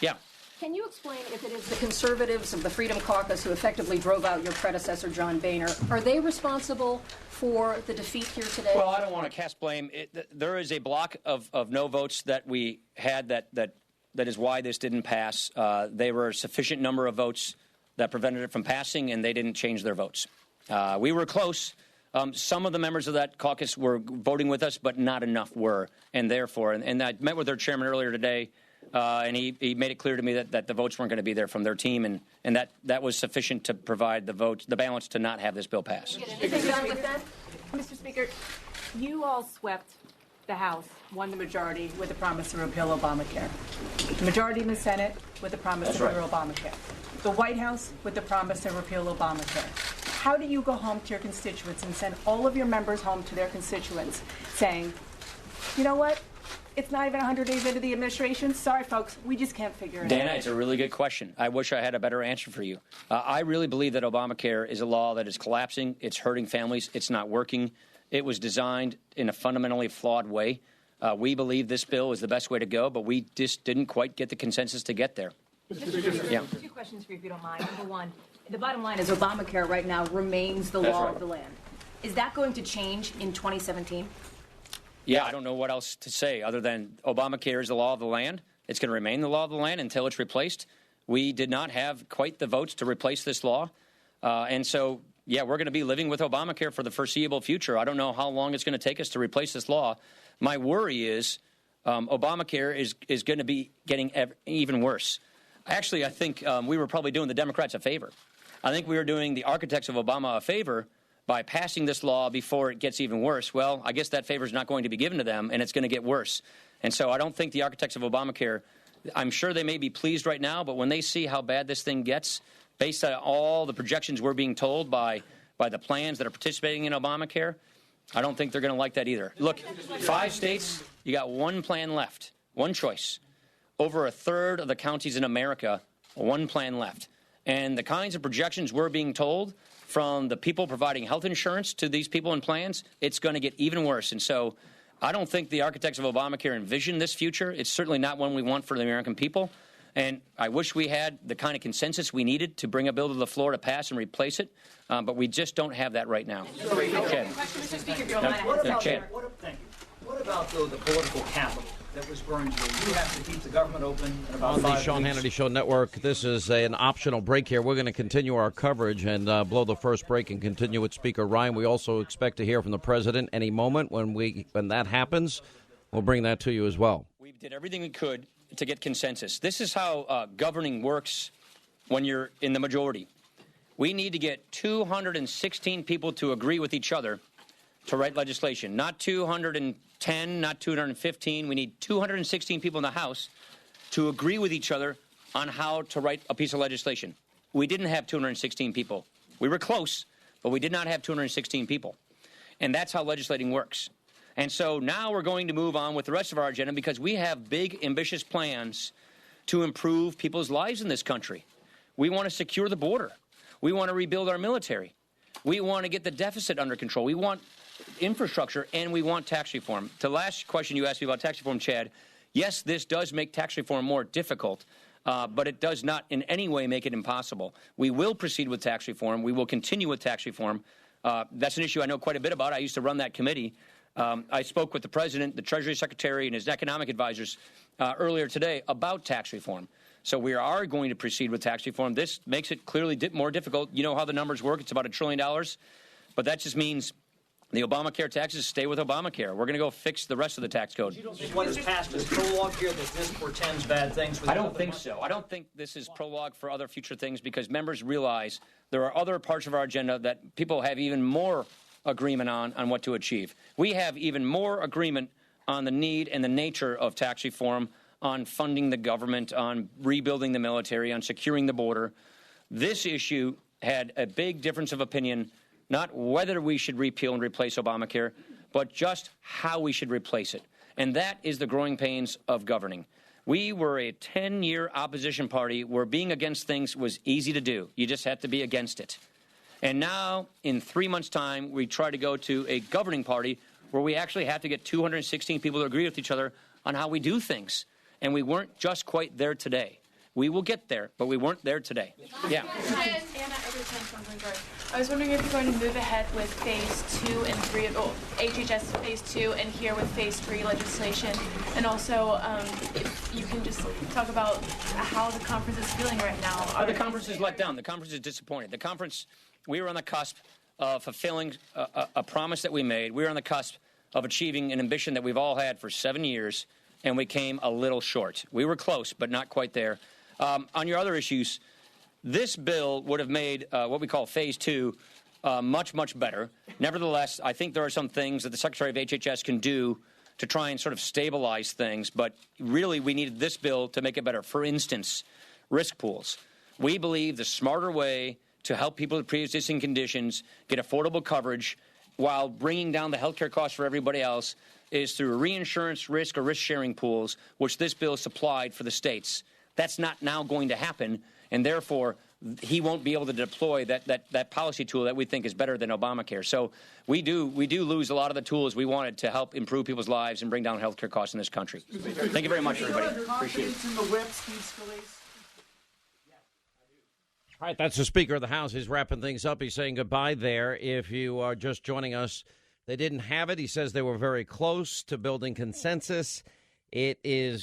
Yeah. Can you explain if it is the conservatives of the Freedom Caucus who effectively drove out your predecessor, John Boehner, are they responsible for the defeat here today? Well, I don't want to cast blame. There is a block of no votes that we had that is why this didn't pass. They were a sufficient number of votes that prevented it from passing, and they didn't change their votes. We were close. Some of the members of that caucus were voting with us, but not enough were, and therefore, and I met with their chairman earlier today, and he made it clear to me that the votes weren't going to be there from their team, and that was sufficient to provide the balance to not have this bill pass. Mr. Speaker, you all swept the House, won the majority with the promise to repeal Obamacare. The majority in the Senate with the promise to repeal Obamacare. The White House with the promise to repeal Obamacare. How do you go home to your constituents and send all of your members home to their constituents saying, you know what? It's not even 100 days into the administration. Sorry, folks, we just can't figure it out. Dana, it's a really good question. I wish I had a better answer for you. I really believe that Obamacare is a law that is collapsing. It's hurting families. It's not working. It was designed in a fundamentally flawed way. We believe this bill is the best way to go, but we just didn't quite get the consensus to get there. Yeah. Two questions for you, if you don't mind. Number one, the bottom line is Obamacare right now remains the law of the land. Is that going to change in 2017? Yeah, I don't know what else to say other than Obamacare is the law of the land. It's going to remain the law of the land until it's replaced. We did not have quite the votes to replace this law. And so, yeah, we're going to be living with Obamacare for the foreseeable future. I don't know how long it's going to take us to replace this law. My worry is Obamacare is going to be getting even worse. Actually, I think we were probably doing the Democrats a favor. I think we were doing the architects of Obama a favor by passing this law before it gets even worse. Well, I guess that favor is not going to be given to them, and it's going to get worse. And so I don't think the architects of Obamacare, I'm sure they may be pleased right now, but when they see how bad this thing gets, based on all the projections we're being told by the plans that are participating in Obamacare, I don't think they're going to like that either. Look, 5 states, you got one plan left, one choice. Over a third of the counties in America, one plan left. And the kinds of projections we're being told from the people providing health insurance to these people in plans, it's going to get even worse. And so I don't think the architects of Obamacare envision this future. It's certainly not one we want for the American people. And I wish we had the kind of consensus we needed to bring a bill to the floor to pass and replace it. But we just don't have that right now. Chad. What about, though, the political capital that was burned here? You have to keep the government open in about on 5 the Sean weeks. Hannity Show Network. This is an optional break here. We're going to continue our coverage and blow the first break and continue with Speaker Ryan. We also expect to hear from the president any moment. When that happens, we'll bring that to you as well. We did everything we could to get consensus. This is how governing works when you're in the majority. We need to get 216 people to agree with each other to write legislation. Not 210, not 215. We need 216 people in the House to agree with each other on how to write a piece of legislation. We didn't have 216 people. We were close, but we did not have 216 people. And that's how legislating works. And so now we're going to move on with the rest of our agenda because we have big, ambitious plans to improve people's lives in this country. We want to secure the border. We want to rebuild our military. We want to get the deficit under control. We want infrastructure, and we want tax reform. To the last question you asked me about tax reform, Chad, yes, this does make tax reform more difficult, but it does not in any way make it impossible. We will proceed with tax reform. We will continue with tax reform. That's an issue I know quite a bit about. I used to run that committee. I spoke with the President, the Treasury Secretary, and his economic advisors earlier today about tax reform. So we are going to proceed with tax reform. This makes it clearly more difficult. You know how the numbers work. It's about $1 trillion. But that just means the Obamacare taxes stay with Obamacare. We're going to go fix the rest of the tax code. You don't think what is passed is prologue here, that this portends bad things for the I don't think so. I don't think this is prologue for other future things, because members realize there are other parts of our agenda that people have even more agreement on what to achieve. We have even more agreement on the need and the nature of tax reform, on funding the government, on rebuilding the military, on securing the border. This issue had a big difference of opinion, not whether we should repeal and replace Obamacare, but just how we should replace it. And that is the growing pains of governing. We were a 10-year opposition party where being against things was easy to do. You just had to be against it. And now, in 3 months' time, we try to go to a governing party where we actually have to get 216 people to agree with each other on how we do things. And we weren't just quite there today. We will get there, but we weren't there today. Yeah. Hi, Anna Everton from Bloomberg. I was wondering if you're going to move ahead with phase 2 and 3, HHS phase 2, and here with phase 3 legislation. And also, if you can just talk about how the conference is feeling right now. The conference is let down. The conference is disappointed. The conference, we were on the cusp of fulfilling a promise that we made. We were on the cusp of achieving an ambition that we've all had for 7 years, and we came a little short. We were close, but not quite there. On your other issues, this bill would have made what we call phase 2 much, much better. Nevertheless, I think there are some things that the Secretary of HHS can do to try and sort of stabilize things, but really we needed this bill to make it better. For instance, risk pools. We believe the smarter way to help people with pre-existing conditions get affordable coverage while bringing down the health care costs for everybody else is through reinsurance risk or risk-sharing pools, which this bill supplied for the states. That's not now going to happen, and therefore he won't be able to deploy that policy tool that we think is better than Obamacare. So we do lose a lot of the tools we wanted to help improve people's lives and bring down health care costs in this country. Thank you very much, everybody. Appreciate it. In the whip, Steve Scalise? All right, that's the Speaker of the House. He's wrapping things up. He's saying goodbye there. If you are just joining us, they didn't have it. He says they were very close to building consensus. It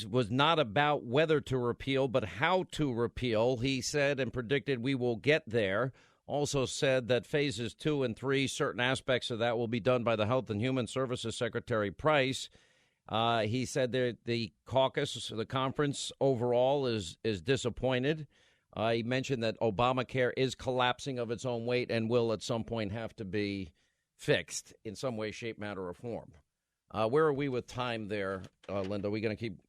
was not about whether to repeal, but how to repeal. He said and predicted we will get there. Also said that phases 2 and 3, certain aspects of that will be done by the Health and Human Services Secretary Price. He said that the caucus, the conference overall is disappointed. He mentioned that Obamacare is collapsing of its own weight and will at some point have to be fixed in some way, shape, matter, or form. Where are we with time there, Linda? Are we going to keep?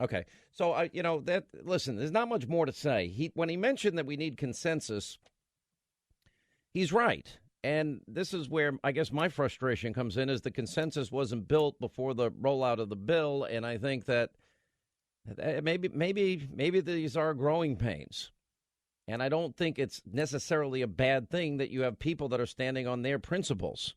Okay. So, listen, there's not much more to say. When he mentioned that we need consensus, he's right. And this is where I guess my frustration comes in, is the consensus wasn't built before the rollout of the bill. And I think that maybe these are growing pains. And I don't think it's necessarily a bad thing that you have people that are standing on their principles.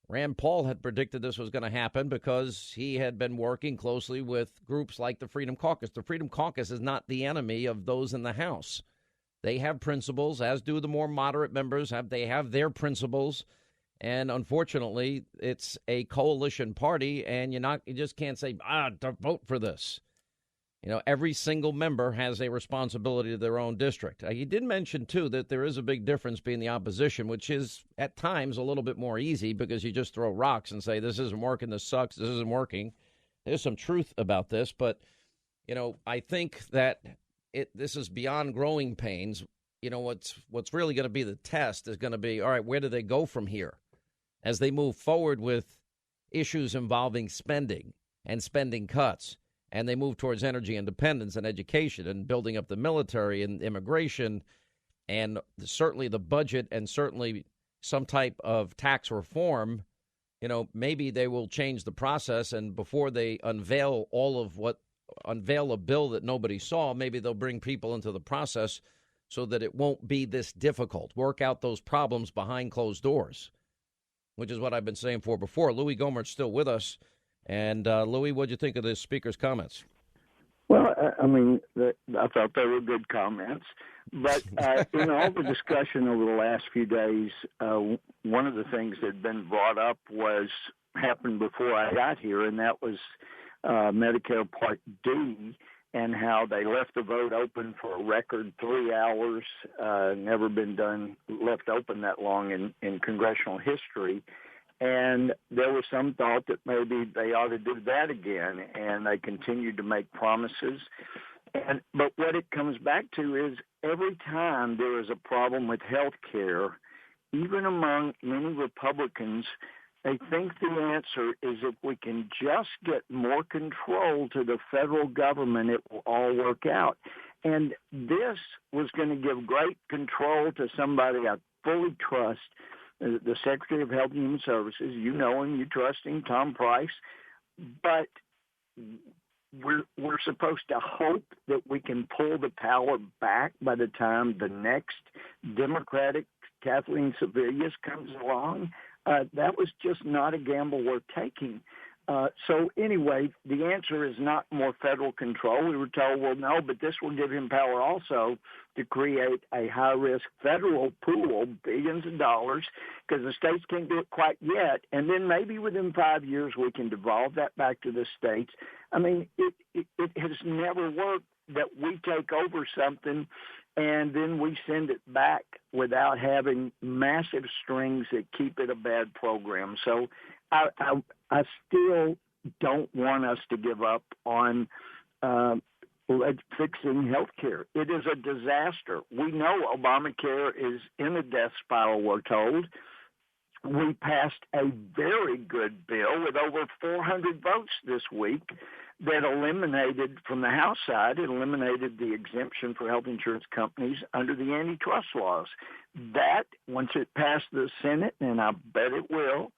Rand Paul had predicted this was going to happen because he had been working closely with groups like the Freedom Caucus. The Freedom Caucus is not the enemy of those in the House. They have principles, as do the more moderate members. They have their principles. And unfortunately, it's a coalition party, and you just can't say, don't vote for this. Every single member has a responsibility to their own district. He did mention, too, that there is a big difference being the opposition, which is at times a little bit more easy because you just throw rocks and say, this isn't working, this sucks, this isn't working. There's some truth about this, but, I think that this is beyond growing pains. What's really going to be the test is going to be, all right, where do they go from here as they move forward with issues involving spending and spending cuts? And they move towards energy independence and education and building up the military and immigration and certainly the budget and certainly some type of tax reform. Maybe they will change the process, and before they unveil a bill that nobody saw, maybe they'll bring people into the process so that it won't be this difficult. Work out those problems behind closed doors, which is what I've been saying before. Louis Gohmert's still with us. And, Louis, what do you think of the speaker's comments? Well, I mean, I thought they were good comments. But in all the discussion over the last few days, one of the things that had been brought up happened before I got here, and that was Medicare Part D and how they left the vote open for a record 3 hours, never been left open that long in congressional history. And there was some thought that maybe they ought to do that again, and they continued to make promises. But what it comes back to is every time there is a problem with health care, even among many Republicans, they think the answer is if we can just get more control to the federal government, it will all work out. And this was going to give great control to somebody I fully trust, the Secretary of Health and Human Services. You know him, you trust him, Tom Price. But we're supposed to hope that we can pull the power back by the time the next Democratic Kathleen Sebelius comes along. That was just not a gamble worth taking. So anyway, the answer is not more federal control. We were told, well, no, but this will give him power also to create a high-risk federal pool, billions of dollars, because the states can't do it quite yet. And then maybe within 5 years we can devolve that back to the states. I mean, it has never worked that we take over something and then we send it back without having massive strings that keep it a bad program. So I still don't want us to give up on fixing health care. It is a disaster. We know Obamacare is in a death spiral, we're told. We passed a very good bill with over 400 votes this week that eliminated, from the House side, it eliminated the exemption for health insurance companies under the antitrust laws. That, once it passed the Senate, and I bet it will,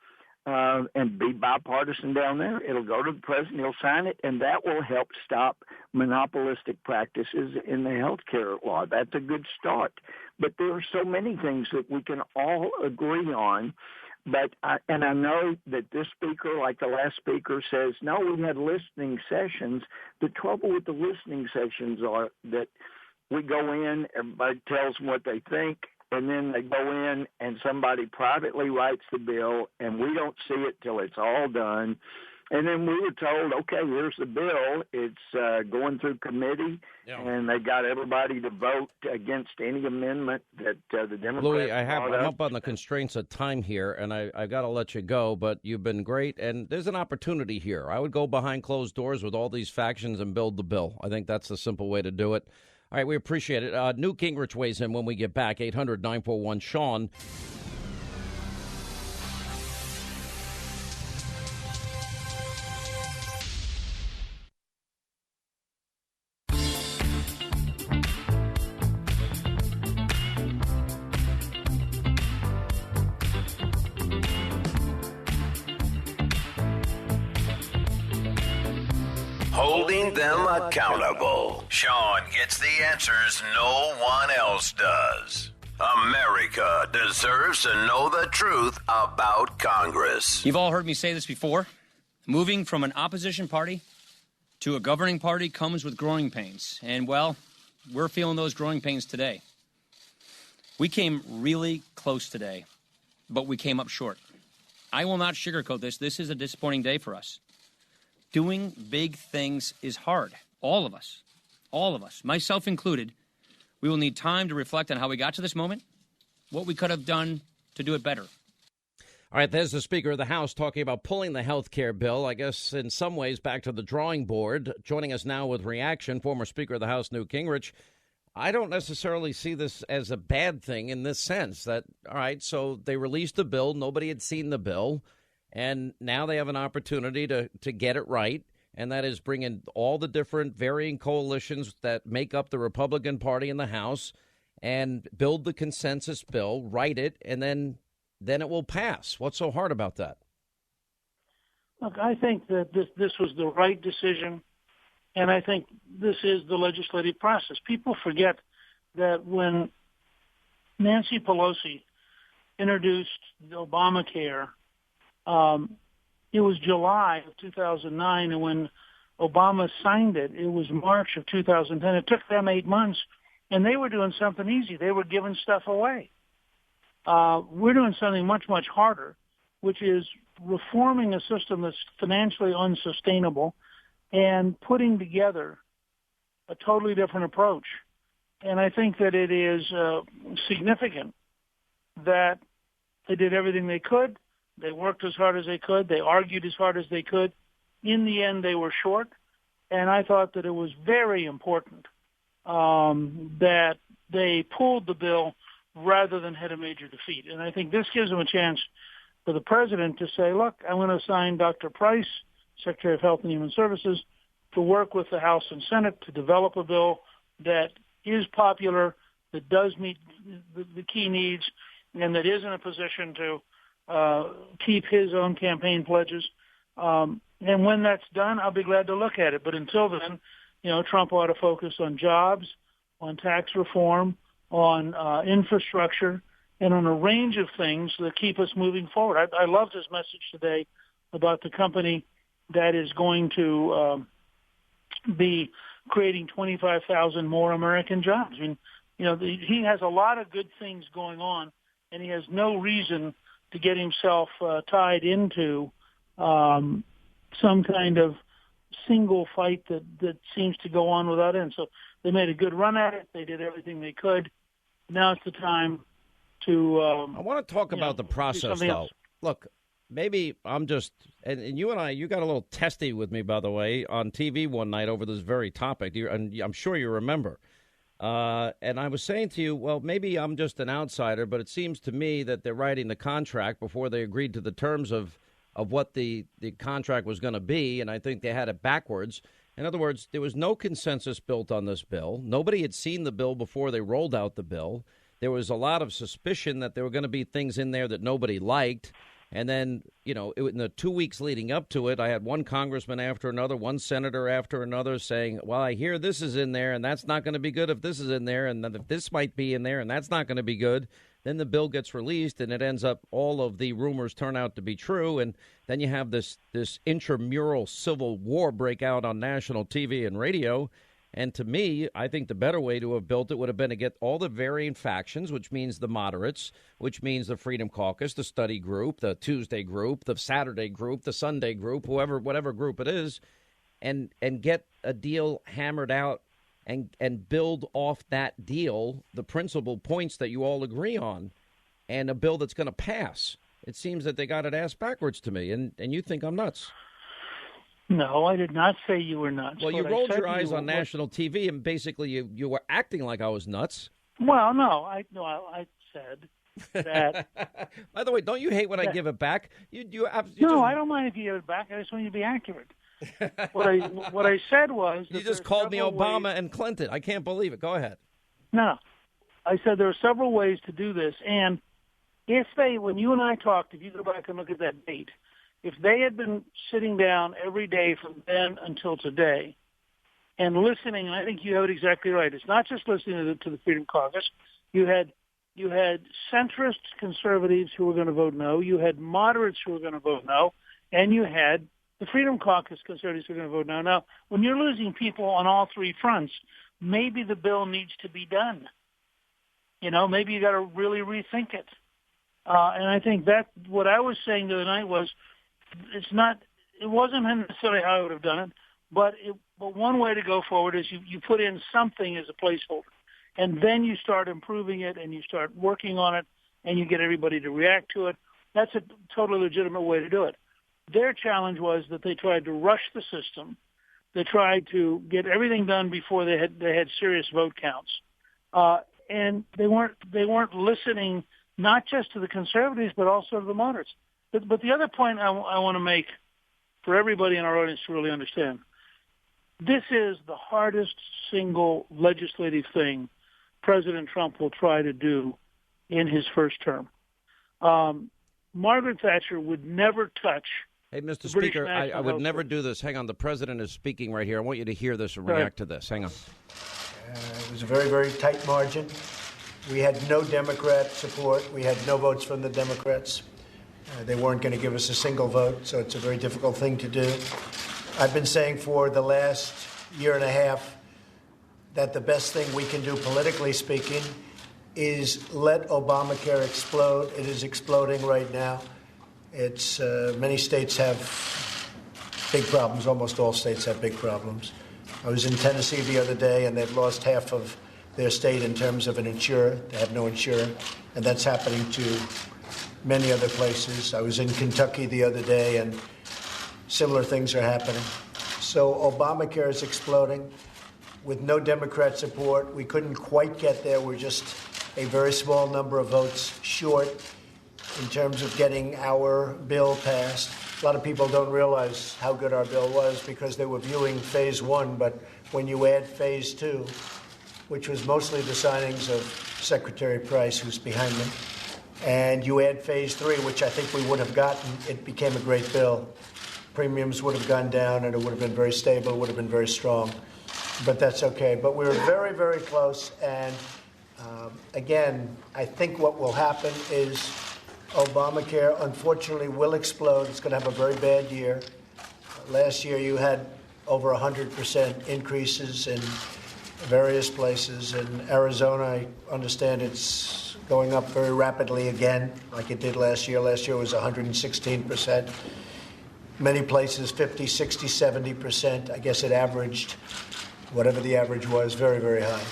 and be bipartisan down there, it'll go to the president, he'll sign it, and that will help stop monopolistic practices in the health care law. That's a good start. But there are so many things that we can all agree on. But I know that this speaker, like the last speaker, says, no, we had listening sessions. The trouble with the listening sessions are that we go in, everybody tells them what they think, and then they go in and somebody privately writes the bill, and we don't see it till it's all done. And then we were told, okay, here's the bill. It's going through committee, and they got everybody to vote against any amendment that the Democrats Louis, I'm up on the constraints of time here, and I got to let you go, but you've been great, and there's an opportunity here. I would go behind closed doors with all these factions and build the bill. I think that's the simple way to do it. All right, we appreciate it. Newt Gingrich weighs in when we get back, 800-941-SEAN. Holding them accountable. Sean gets the answers no one else does. America deserves to know the truth about Congress. You've all heard me say this before. Moving from an opposition party to a governing party comes with growing pains. And, well, we're feeling those growing pains today. We came really close today, but we came up short. I will not sugarcoat this. This is a disappointing day for us. Doing big things is hard. All of us, myself included, we will need time to reflect on how we got to this moment, what we could have done to do it better. All right, there's the Speaker of the House talking about pulling the health care bill, I guess in some ways back to the drawing board. Joining us now with reaction, former Speaker of the House, Newt Gingrich. I don't necessarily see this as a bad thing in this sense that, all right, so they released the bill, nobody had seen the bill. And now they have an opportunity to get it right, and that is bring in all the different varying coalitions that make up the Republican Party in the House and build the consensus bill, write it, and then it will pass. What's so hard about that? Look, I think that this was the right decision, and I think this is the legislative process. People forget that when Nancy Pelosi introduced the Obamacare, it was July of 2009, and when Obama signed it, it was March of 2010. It took them 8 months, and they were doing something easy. They were giving stuff away. We're doing something much, much harder, which is reforming a system that's financially unsustainable and putting together a totally different approach. And I think that it is significant that they did everything they could. They worked as hard as they could. They argued as hard as they could. In the end, they were short. And I thought that it was very important that they pulled the bill rather than had a major defeat. And I think this gives them a chance for the president to say, look, I'm going to assign Dr. Price, Secretary of Health and Human Services, to work with the House and Senate to develop a bill that is popular, that does meet the key needs, and that is in a position to keep his own campaign pledges. And when that's done, I'll be glad to look at it. But until then, Trump ought to focus on jobs, on tax reform, on infrastructure, and on a range of things that keep us moving forward. I loved his message today about the company that is going to be creating 25,000 more American jobs. I mean, he has a lot of good things going on, and he has no reason to get himself tied into some kind of single fight that seems to go on without end. So they made a good run at it. They did everything they could. Now it's the time to I want to talk about the process, though. Else. Look, maybe I'm just, and you and I, you got a little testy with me, by the way, on TV one night over this very topic, and I'm sure you remember. And I was saying to you, well, maybe I'm just an outsider, but it seems to me that they're writing the contract before they agreed to the terms of what the contract was going to be, and I think they had it backwards. In other words, there was no consensus built on this bill. Nobody had seen the bill before they rolled out the bill. There was a lot of suspicion that there were going to be things in there that nobody liked. And then, in the 2 weeks leading up to it, I had one congressman after another, one senator after another saying, well, I hear this is in there, and that's not going to be good if this is in there, and then if this might be in there, and that's not going to be good. Then the bill gets released, and it ends up all of the rumors turn out to be true, and then you have this intramural civil war break out on national TV and radio. And to me, I think the better way to have built it would have been to get all the varying factions, which means the moderates, which means the Freedom Caucus, the study group, the Tuesday group, the Saturday group, the Sunday group, whatever group it is, and get a deal hammered out and build off that deal the principal points that you all agree on, and a bill that's going to pass. It seems that they got it ass backwards to me, and you think I'm nuts. No, I did not say you were nuts. Well, you rolled your eyes on national TV, and basically you were acting like I was nuts. Well, no, I said that. By the way, don't you hate when I give it back? I don't mind if you give it back. I just want you to be accurate. What I said was you just called me Obama and Clinton. I can't believe it. Go ahead. No, I said there are several ways to do this, and when you and I talked, if you go back and look at that date, if they had been sitting down every day from then until today and listening, and I think you have it exactly right. It's not just listening to the Freedom Caucus. You had centrist conservatives who were going to vote no. You had moderates who were going to vote no, and you had the Freedom Caucus conservatives who are going to vote no. Now, when you're losing people on all three fronts, maybe the bill needs to be done. Maybe you got to really rethink it. And I think that what I was saying the other night was, it wasn't necessarily how I would have done it, but one way to go forward is you put in something as a placeholder, and then you start improving it, and you start working on it, and you get everybody to react to it. That's a totally legitimate way to do it. Their challenge was that they tried to rush the system. They tried to get everything done before they had serious vote counts, and they weren't listening not just to the conservatives but also to the moderates. But the other point I want to make for everybody in our audience to really understand, this is the hardest single legislative thing President Trump will try to do in his first term. Margaret Thatcher would never touch. Hey, Mr. Speaker, I would never do this. Hang on. The president is speaking right here. I want you to hear this and react to this. Hang on. It was a very, very tight margin. We had no Democrat support. We had no votes from the Democrats. They weren't going to give us a single vote, so it's a very difficult thing to do. I've been saying for the last year and a half that the best thing we can do, politically speaking, is let Obamacare explode. It is exploding right now. It's many states have big problems. Almost all states have big problems. I was in Tennessee the other day, and they've lost half of their state in terms of an insurer. They have no insurer, and that's happening to many other places. I was in Kentucky the other day, and similar things are happening. So Obamacare is exploding. With no Democrat support, we couldn't quite get there. We're just a very small number of votes short in terms of getting our bill passed. A lot of people don't realize how good our bill was because they were viewing phase one, but when you add phase two, which was mostly the signings of Secretary Price, who's behind me, and you add phase three, which I think we would have gotten, it became a great bill. Premiums would have gone down, and it would have been very stable, would have been very strong. But that's okay. But we were very, very close. And again, I think what will happen is Obamacare, unfortunately, will explode. It's going to have a very bad year. Last year, you had over 100% increases in various places. In Arizona, I understand it's going up very rapidly again, like it did last year. Last year was 116%. Many places, 50, 60, 70%. I guess it averaged, whatever the average was, very, very high.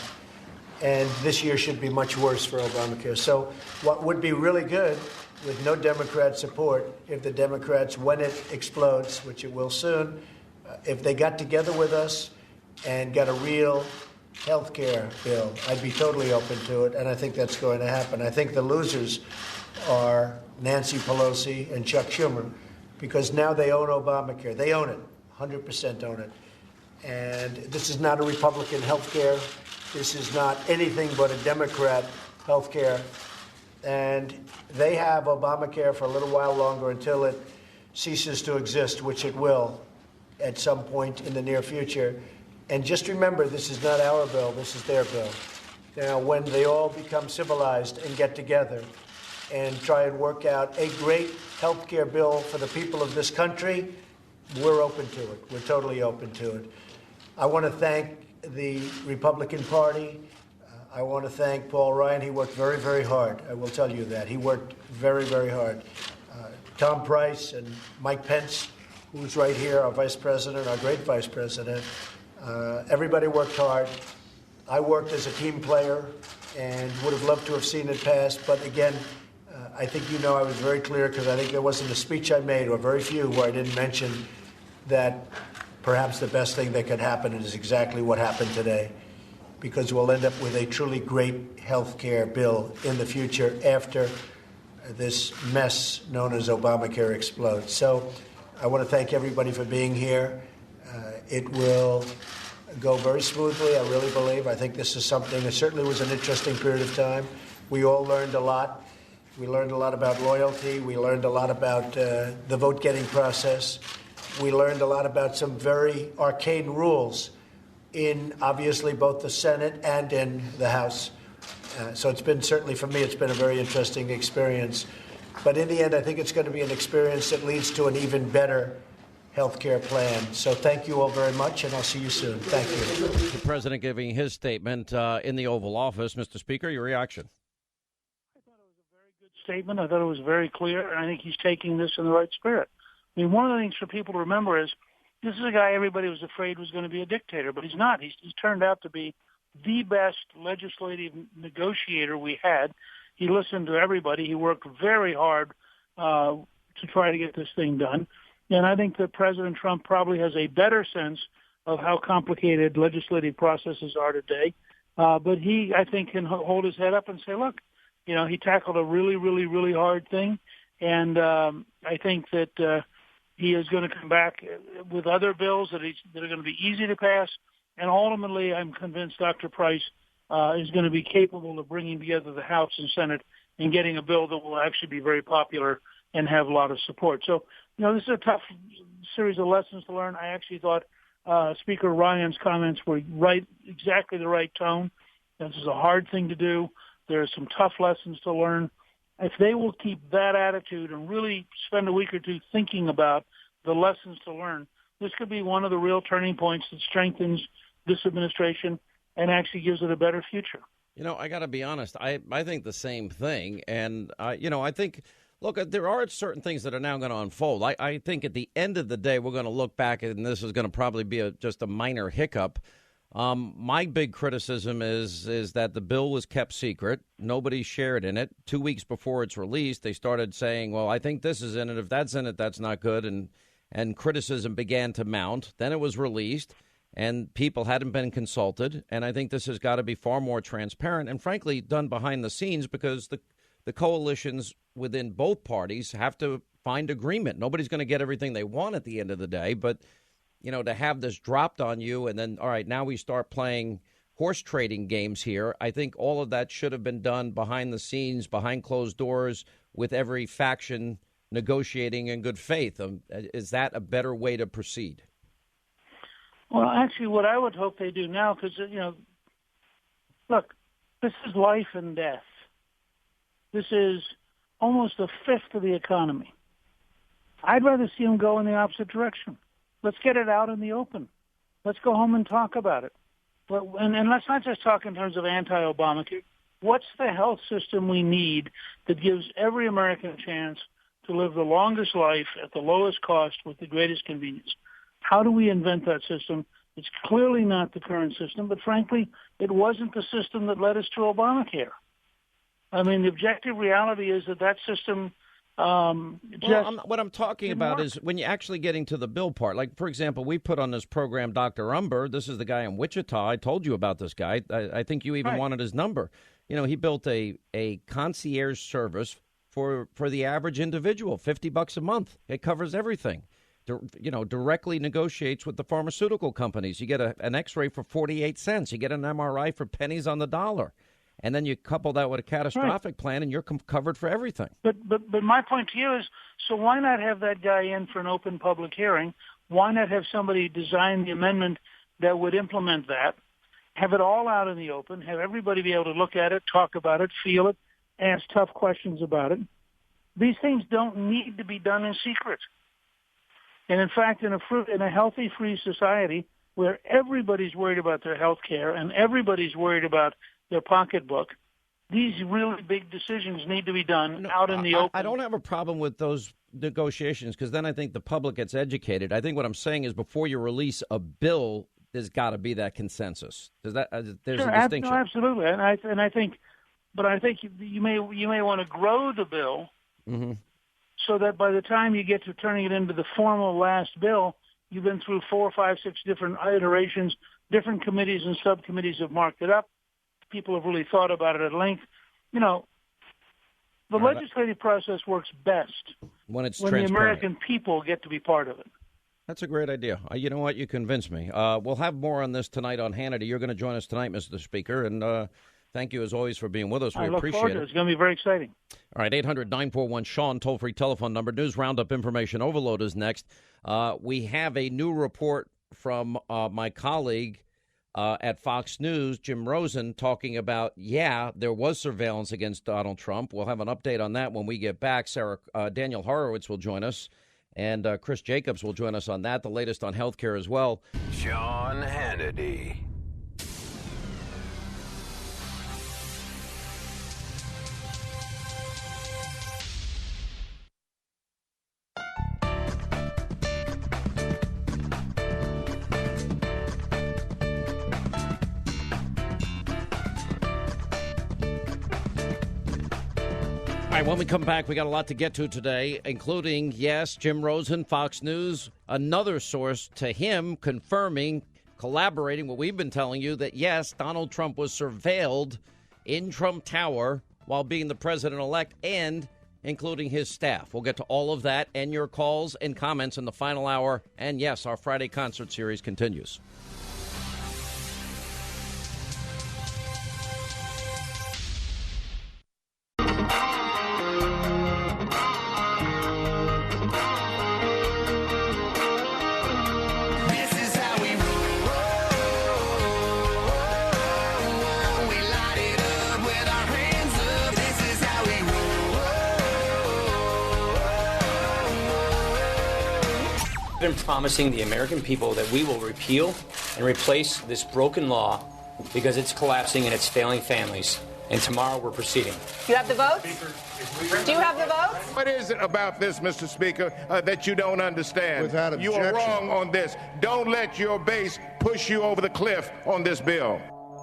And this year should be much worse for Obamacare. So what would be really good with no Democrat support, if the Democrats, when it explodes, which it will soon, if they got together with us and got a real health care bill, I'd be totally open to it, and I think that's going to happen. I think the losers are Nancy Pelosi and Chuck Schumer, because now they own Obamacare. They own it, 100% own it. And this is not a Republican health care. This is not anything but a Democrat health care. And they have Obamacare for a little while longer until it ceases to exist, which it will at some point in the near future. And just remember, this is not our bill, this is their bill. Now, when they all become civilized and get together and try and work out a great health care bill for the people of this country, we're open to it. We're totally open to it. I want to thank the Republican Party. I want to thank Paul Ryan. He worked very, very hard. I will tell you that. He worked very, very hard. Tom Price and Mike Pence, who's right here, our vice president, our great vice president. Everybody worked hard. I worked as a team player and would have loved to have seen it pass. But again, I think you know I was very clear, because I think there wasn't a speech I made, or very few, where I didn't mention that perhaps the best thing that could happen is exactly what happened today, because we'll end up with a truly great health care bill in the future after this mess known as Obamacare explodes. So I want to thank everybody for being here. It will go very smoothly, I really believe. I think this is something, it certainly was an interesting period of time. We all learned a lot. We learned a lot about loyalty. We learned a lot about the vote-getting process. We learned a lot about some very arcane rules in, obviously, both the Senate and in the House. So it's been, certainly for me, it's been a very interesting experience. But in the end, I think it's going to be an experience that leads to an even better health care plan. So thank you all very much, and I'll see you soon. Thank you. The president giving his statement in the Oval Office. Mr. Speaker, your reaction? Statement. I thought it was very clear, and I think he's taking this in the right spirit. I mean, one of the things for people to remember is this is a guy everybody was afraid was going to be a dictator, but he's not. He's turned out to be the best legislative negotiator we had. He listened to everybody. He worked very hard to try to get this thing done. And I think that President Trump probably has a better sense of how complicated legislative processes are today. But he, I think, can hold his head up and say, look, you know, he tackled a really, really, really hard thing. And I think that he is going to come back with other bills that are going to be easy to pass. And ultimately, I'm convinced Dr. Price is going to be capable of bringing together the House and Senate and getting a bill that will actually be very popular and have a lot of support. So, you know, this is a tough series of lessons to learn. I actually thought Speaker Ryan's comments were exactly the right tone. This is a hard thing to do. There are some tough lessons to learn. If they will keep that attitude and really spend a week or two thinking about the lessons to learn, this could be one of the real turning points that strengthens this administration and actually gives it a better future. You know, I got to be honest. I think the same thing. And, I think, look, there are certain things that are now going to unfold. I think at the end of the day, we're going to look back, and this is going to probably be just a minor hiccup. My big criticism is that the bill was kept secret. Nobody shared in it. 2 weeks before it's released, they started saying, well, I think this is in it. If that's in it, that's not good. And criticism began to mount. Then it was released, and people hadn't been consulted. And I think this has got to be far more transparent and, frankly, done behind the scenes, because the coalitions within both parties have to find agreement. Nobody's going to get everything they want at the end of the day. But, to have this dropped on you and then, all right, now we start playing horse trading games here. I think all of that should have been done behind the scenes, behind closed doors, with every faction negotiating in good faith. Is that a better way to proceed? Well, actually, what I would hope they do now, because, look, this is life and death. This is almost a fifth of the economy. I'd rather see them go in the opposite direction. Let's get it out in the open. Let's go home and talk about it. And let's not just talk in terms of anti-Obamacare. What's the health system we need that gives every American a chance to live the longest life at the lowest cost with the greatest convenience? How do we invent that system? It's clearly not the current system, but frankly, it wasn't the system that led us to Obamacare. I mean, the objective reality is that system what I'm talking about is when you're actually getting to the bill part. Like, for example, we put on this program Dr. Umber. This is the guy in Wichita. I told you about this guy. I think you even wanted his number. He built a concierge service for the average individual, $50 a month. It covers everything. Directly negotiates with the pharmaceutical companies. You get an X-ray for 48 cents. You get an MRI for pennies on the dollar. And then you couple that with a catastrophic plan, and you're covered for everything. But my point to you is, so why not have that guy in for an open public hearing? Why not have somebody design the amendment that would implement that? Have it all out in the open. Have everybody be able to look at it, talk about it, feel it, ask tough questions about it. These things don't need to be done in secret. And in fact, in a healthy, free society where everybody's worried about their health care and everybody's worried about their pocketbook, these really big decisions need to be done out in the open. I don't have a problem with those negotiations, because then I think the public gets educated. I think what I'm saying is, before you release a bill, there's got to be that consensus. There's a distinction. No, absolutely, and I think you may want to grow the bill so that by the time you get to turning it into the formal last bill, you've been through 4, 5, 6 different iterations. Different committees and subcommittees have marked it up. People have really thought about it at length. The legislative process works best when it's when the American people get to be part of it. That's a great idea. You know what? You convinced me. We'll have more on this tonight on Hannity. You're going to join us tonight, Mr. Speaker, and thank you as always for being with us. We appreciate it. It's going to be very exciting. All right, 800-941-SEAN, toll-free telephone number. News Roundup Information Overload is next. We have a new report from my colleague at Fox News, Jim Rosen, talking about, there was surveillance against Donald Trump. We'll have an update on that when we get back. Daniel Horowitz will join us, and Chris Jacobs will join us on that, the latest on healthcare as well. Sean Hannity. When we come back, we got a lot to get to today, including, Jim Rosen, Fox News, another source to him confirming, collaborating what we've been telling you, that, Donald Trump was surveilled in Trump Tower while being the president-elect, and including his staff. We'll get to all of that and your calls and comments in the final hour. And, our Friday concert series continues. This is how we I've been promising the American people that we will repeal and replace this broken law because it's collapsing and it's failing families. And tomorrow we're proceeding. You have the votes? Do you have the votes? What is it about this, Mr. Speaker, that you don't understand? Without objection. You are wrong on this. Don't let your base push you over the cliff on this bill.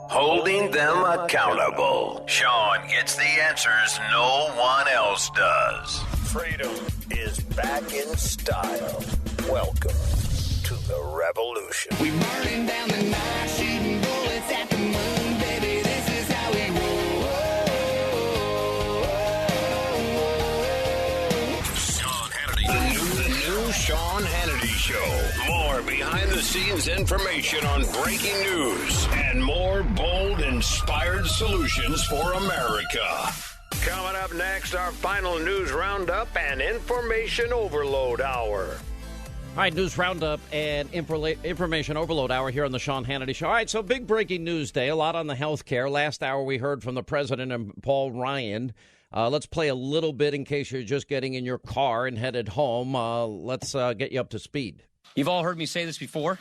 Holding them accountable. Sean gets the answers no one else does. Freedom is back in style. Welcome to the revolution. We burning down the night, shooting bullets at the moon, baby. This is how we roll. Sean Hannity. The new Sean Hannity Show. More behind-the-scenes information on breaking news and more bold, inspired solutions for America. Coming up next, our final news roundup and information overload hour. All right, news roundup and information overload hour here on the Sean Hannity Show. All right, so big breaking news day, a lot on the health care. Last hour we heard from the president and Paul Ryan. Let's play a little bit in case you're just getting in your car and headed home. Let's get you up to speed. You've all heard me say this before.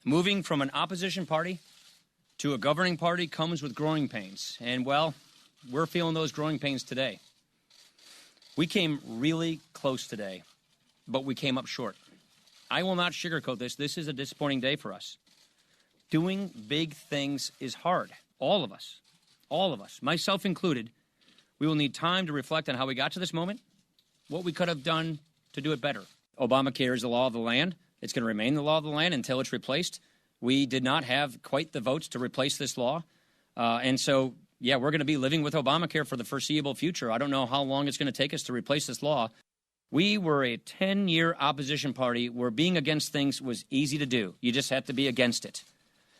Moving from an opposition party to a governing party comes with growing pains. And, well, we're feeling those growing pains today. We came really close today, but we came up short. I will not sugarcoat this. This is a disappointing day for us. Doing big things is hard. All of us, myself included, we will need time to reflect on how we got to this moment, what we could have done to do it better. Obamacare is the law of the land. It's going to remain the law of the land until it's replaced. We did not have quite the votes to replace this law. And so, yeah, we're going to be living with Obamacare for the foreseeable future. I don't know how long it's going to take us to replace this law. We were a 10-year opposition party where being against things was easy to do. You just had to be against it.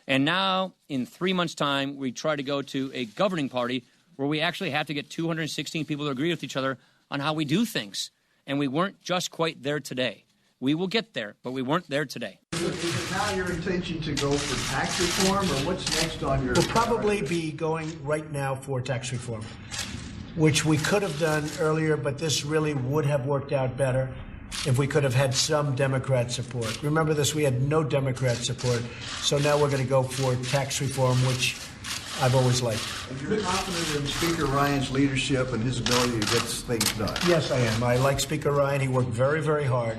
And now, in 3 months' time, we try to go to a governing party where we actually have to get 216 people to agree with each other on how we do things. And we weren't just quite there today. We will get there, but we weren't there today. Is it now your intention to go for tax reform, or what's next on your... We'll probably be going right now for tax reform, which we could have done earlier, but this really would have worked out better if we could have had some Democrat support. Remember this, we had no Democrat support, so now we're going to go for tax reform, which I've always liked. And you're confident in Speaker Ryan's leadership and his ability to get things done? Yes, I am. I like Speaker Ryan. He worked very, very hard.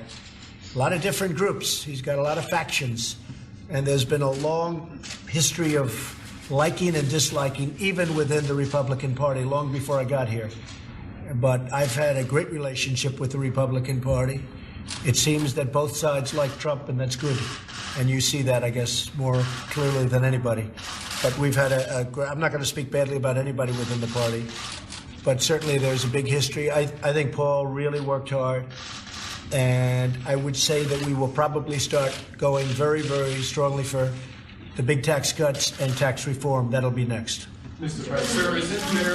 A lot of different groups. He's got a lot of factions. And there's been a long history of liking and disliking, even within the Republican Party, long before I got here. But I've had a great relationship with the Republican Party. It seems that both sides like Trump, and that's good. And you see that, I guess, more clearly than anybody. But we've had I'm not going to speak badly about anybody within the party, but certainly there's a big history. I think Paul really worked hard. And I would say that we will probably start going very, very strongly for the big tax cuts and tax reform. That'll be next. Mr. President, sir, is it fair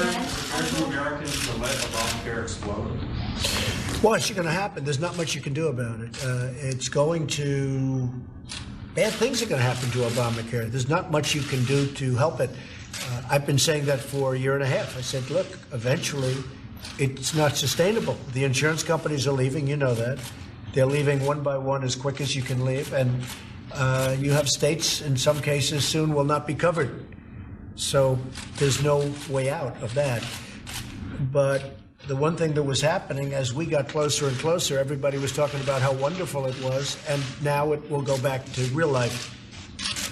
to Americans to let Obamacare explode? Well, it's going to happen. There's not much you can do about it. Bad things are going to happen to Obamacare. There's not much you can do to help it. I've been saying that for a year and a half. I said, look, eventually it's not sustainable. The insurance companies are leaving. You know that. They're leaving one by one as quick as you can leave. And you have states, in some cases, soon will not be covered. So there's no way out of that. But the one thing that was happening as we got closer and closer, everybody was talking about how wonderful it was, and now it will go back to real life.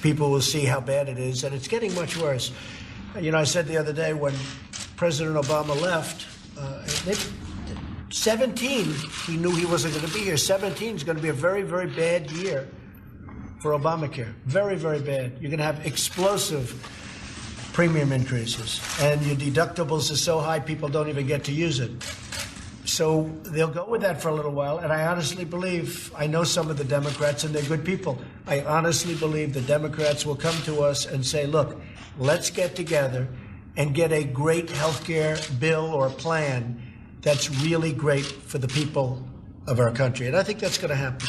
People will see how bad it is, and it's getting much worse. You know, I said the other day when President Obama left, 17, he knew he wasn't going to be here. 17 is going to be a very, very bad year for Obamacare. Very, very bad. You're going to have explosive premium increases, and your deductibles are so high people don't even get to use it. So they'll go with that for a little while, and I honestly believe, I know some of the Democrats, and they're good people. I honestly believe the Democrats will come to us and say, look, let's get together and get a great health care bill or plan that's really great for the people of our country. And I think that's going to happen.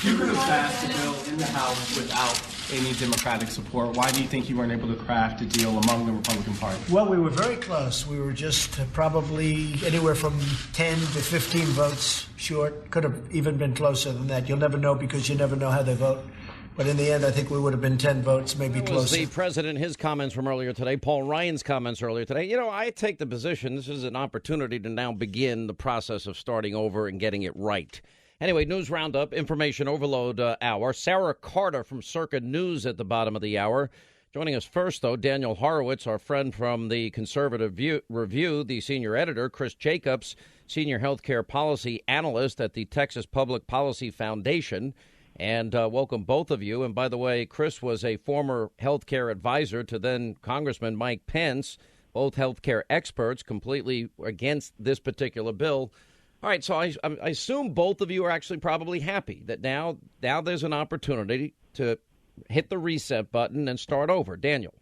You could have passed the bill in the House without any Democratic support. Why do you think you weren't able to craft a deal among the Republican Party? Well, we were very close. We were just probably anywhere from 10 to 15 votes short. Could have even been closer than that. You'll never know because you never know how they vote. But in the end, I think we would have been 10 votes, maybe That was closer. the president, his comments from earlier today, Paul Ryan's comments earlier today. You know, I take the position this is an opportunity to now begin the process of starting over and getting it right. Anyway, news roundup, information overload hour. Sarah Carter from Circa News at the bottom of the hour. Joining us first, though, Daniel Horowitz, our friend from the Conservative Review, the senior editor, Chris Jacobs, senior healthcare policy analyst at the Texas Public Policy Foundation. And welcome both of you. And by the way, Chris was a former healthcare advisor to then Congressman Mike Pence, both healthcare experts, completely against this particular bill. All right, so I assume both of you are actually probably happy that now there's an opportunity to hit the reset button and start over. Daniel.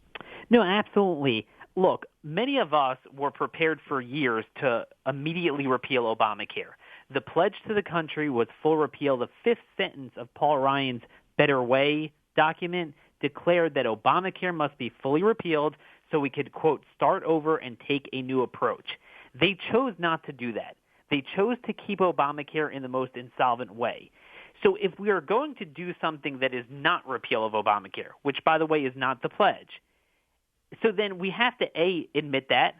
No, absolutely. Look, many of us were prepared for years to immediately repeal Obamacare. The pledge to the country was full repeal. The fifth sentence of Paul Ryan's Better Way document declared that Obamacare must be fully repealed so we could, quote, start over and take a new approach. They chose not to do that. They chose to keep Obamacare in the most insolvent way. So if we are going to do something that is not repeal of Obamacare, which, by the way, is not the pledge, so then we have to, A, admit that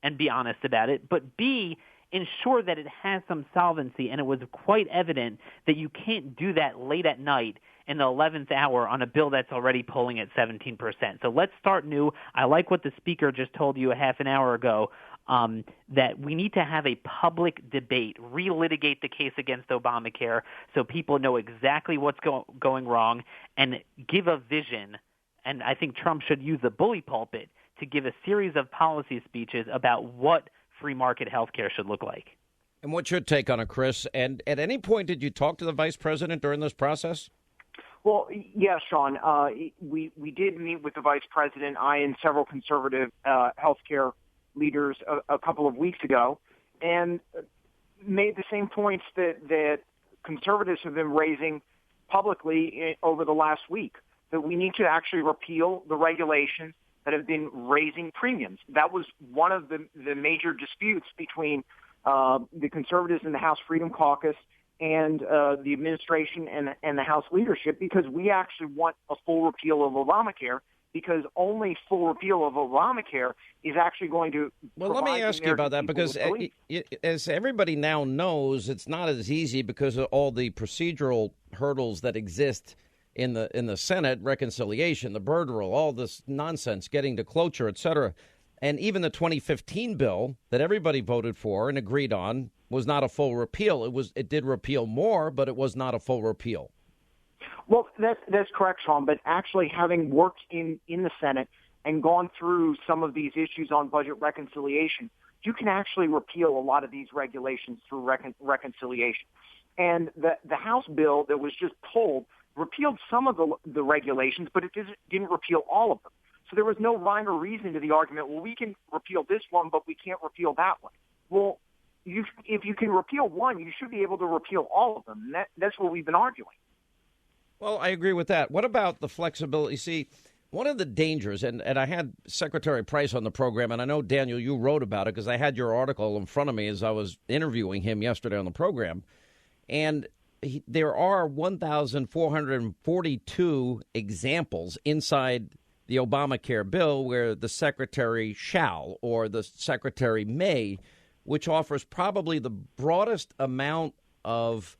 and be honest about it, but B, ensure that it has some solvency. And it was quite evident that you can't do that late at night in the 11th hour on a bill that's already polling at 17%. So let's start new. I like what the speaker just told you a half an hour ago, that we need to have a public debate, relitigate the case against Obamacare so people know exactly what's going wrong and give a vision. And I think Trump should use the bully pulpit to give a series of policy speeches about what free market health care should look like. And what's your take on it, Chris? And at any point, did you talk to the vice president during this process? Well, yeah, Sean, we did meet with the vice president, I and several conservative healthcare leaders a couple of weeks ago, and made the same points that conservatives have been raising publicly over the last week, that we need to actually repeal the regulations that have been raising premiums. That was one of the major disputes between the conservatives in the House Freedom Caucus and the administration and the House leadership, because we actually want a full repeal of Obamacare, because only full repeal of Obamacare is actually going to Well, let me ask you about that, because as everybody now knows, it's not as easy because of all the procedural hurdles that exist in the Senate, reconciliation, the Byrd rule, all this nonsense, getting to cloture, et cetera. And even the 2015 bill that everybody voted for and agreed on was not a full repeal. It did repeal more, but it was not a full repeal. Well, that's correct, Sean. But actually having worked in the Senate and gone through some of these issues on budget reconciliation, you can actually repeal a lot of these regulations through reconciliation. And the House bill that was just pulled repealed some of the regulations, but it didn't repeal all of them. So there was no rhyme or reason to the argument, well, we can repeal this one, but we can't repeal that one. Well, if you can repeal one, you should be able to repeal all of them. And that's what we've been arguing. Well, I agree with that. What about the flexibility? See, one of the dangers, and I had Secretary Price on the program, and I know, Daniel, you wrote about it because I had your article in front of me as I was interviewing him yesterday on the program. And there are 1,442 examples inside the Obamacare bill where the secretary shall or the secretary may, which offers probably the broadest amount of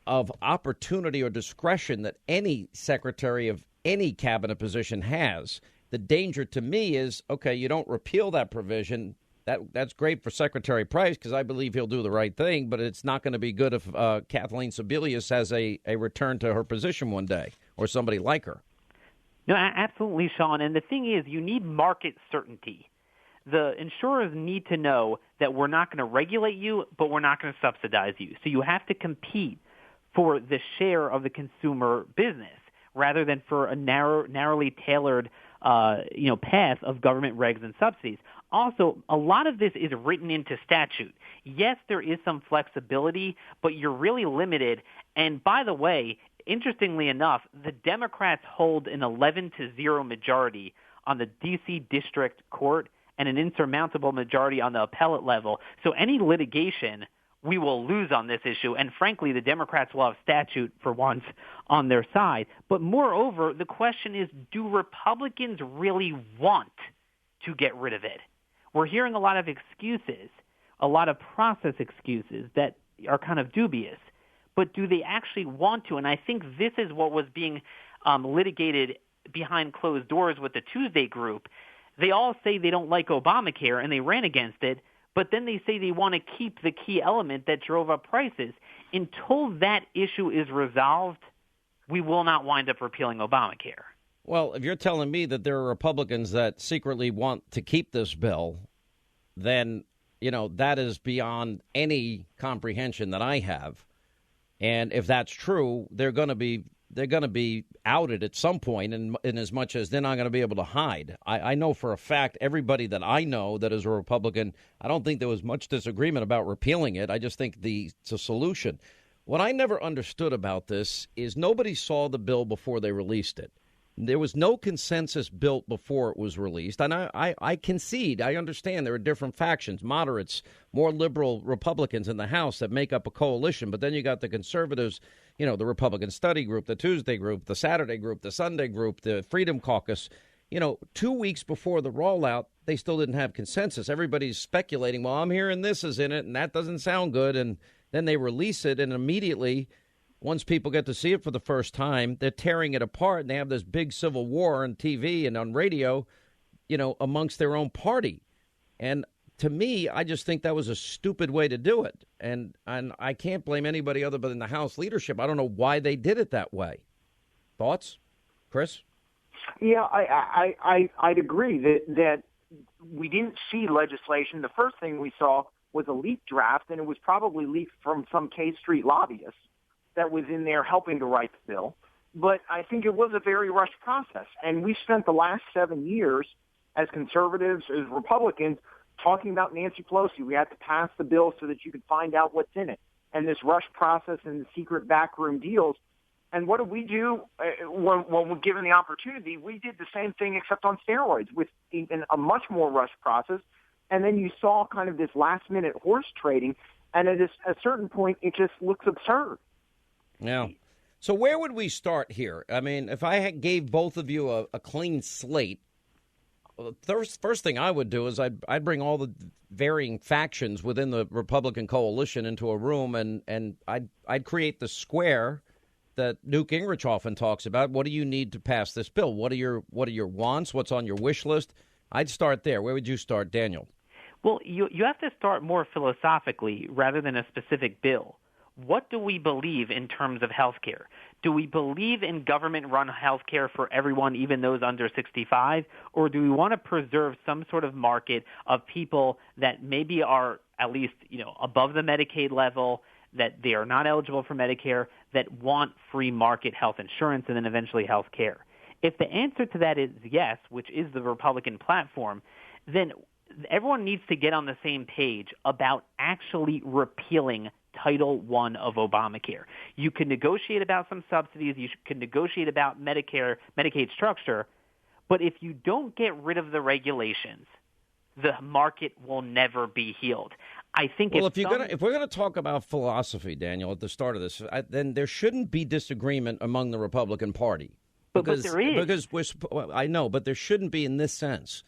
opportunity or discretion that any secretary of any cabinet position has. The danger to me is, okay, you don't repeal that provision. That's great for Secretary Price because I believe he'll do the right thing, but it's not going to be good if Kathleen Sebelius has a return to her position one day or somebody like her. No, absolutely, Sean. And the thing is, you need market certainty. The insurers need to know that we're not going to regulate you, but we're not going to subsidize you. So you have to compete for the share of the consumer business rather than for a narrowly tailored path of government regs and subsidies. Also, a lot of this is written into statute. Yes, there is some flexibility, but you're really limited. And by the way, interestingly enough, the Democrats hold an 11-0 majority on the D.C. District Court and an insurmountable majority on the appellate level. So any litigation, we will lose on this issue. And frankly, the Democrats will have statute for once on their side. But moreover, the question is, do Republicans really want to get rid of it? We're hearing a lot of excuses, a lot of process excuses that are kind of dubious. But do they actually want to? And I think this is what was being litigated behind closed doors with the Tuesday group. They all say they don't like Obamacare and they ran against it, but then they say they want to keep the key element that drove up prices. Until that issue is resolved, we will not wind up repealing Obamacare. Well, if you're telling me that there are Republicans that secretly want to keep this bill, then, that is beyond any comprehension that I have. And if that's true, they're going to be outed at some point, in as much as they're not going to be able to hide. I know for a fact everybody that I know that is a Republican, I don't think there was much disagreement about repealing it. I just think it's a solution. What I never understood about this is nobody saw the bill before they released it. There was no consensus built before it was released. And I concede, I understand there are different factions, moderates, more liberal Republicans in the House that make up a coalition. But then you got the conservatives, the Republican Study Group, the Tuesday Group, the Saturday Group, the Sunday Group, the Freedom Caucus. 2 weeks before the rollout, they still didn't have consensus. Everybody's speculating, well, I'm hearing this is in it, and that doesn't sound good. And then they release it, and immediately, once people get to see it for the first time, they're tearing it apart, and they have this big civil war on TV and on radio, amongst their own party. And to me, I just think that was a stupid way to do it. And I can't blame anybody other than the House leadership. I don't know why they did it that way. Thoughts, Chris? Yeah, I'd agree that we didn't see legislation. The first thing we saw was a leaked draft, and it was probably leaked from some K Street lobbyist that was in there helping to write the bill. But I think it was a very rushed process. And we spent the last 7 years as conservatives, as Republicans, talking about Nancy Pelosi. We had to pass the bill so that you could find out what's in it. And this rushed process and the secret backroom deals. And what do? When we're given the opportunity? We did the same thing except on steroids with even a much more rushed process. And then you saw kind of this last-minute horse trading. And at a certain point, it just looks absurd. Yeah. So where would we start here? I mean, if I gave both of you a clean slate, the first thing I would do is I'd bring all the varying factions within the Republican coalition into a room, and I'd create the square that Newt Gingrich often talks about. What do you need to pass this bill? What are your wants? What's on your wish list? I'd start there. Where would you start, Daniel? Well, you have to start more philosophically rather than a specific bill. What do we believe in terms of health care? Do we believe in government-run health care for everyone, even those under 65? Or do we want to preserve some sort of market of people that maybe are at least, above the Medicaid level, that they are not eligible for Medicare, that want free market health insurance and then eventually health care? If the answer to that is yes, which is the Republican platform, then everyone needs to get on the same page about actually repealing Title I of Obamacare. You can negotiate about some subsidies. You can negotiate about Medicaid structure. But if you don't get rid of the regulations, the market will never be healed. I think if we're gonna talk about philosophy, Daniel, at the start of this, then there shouldn't be disagreement among the Republican Party. But there is. I know, but there shouldn't be in this sense.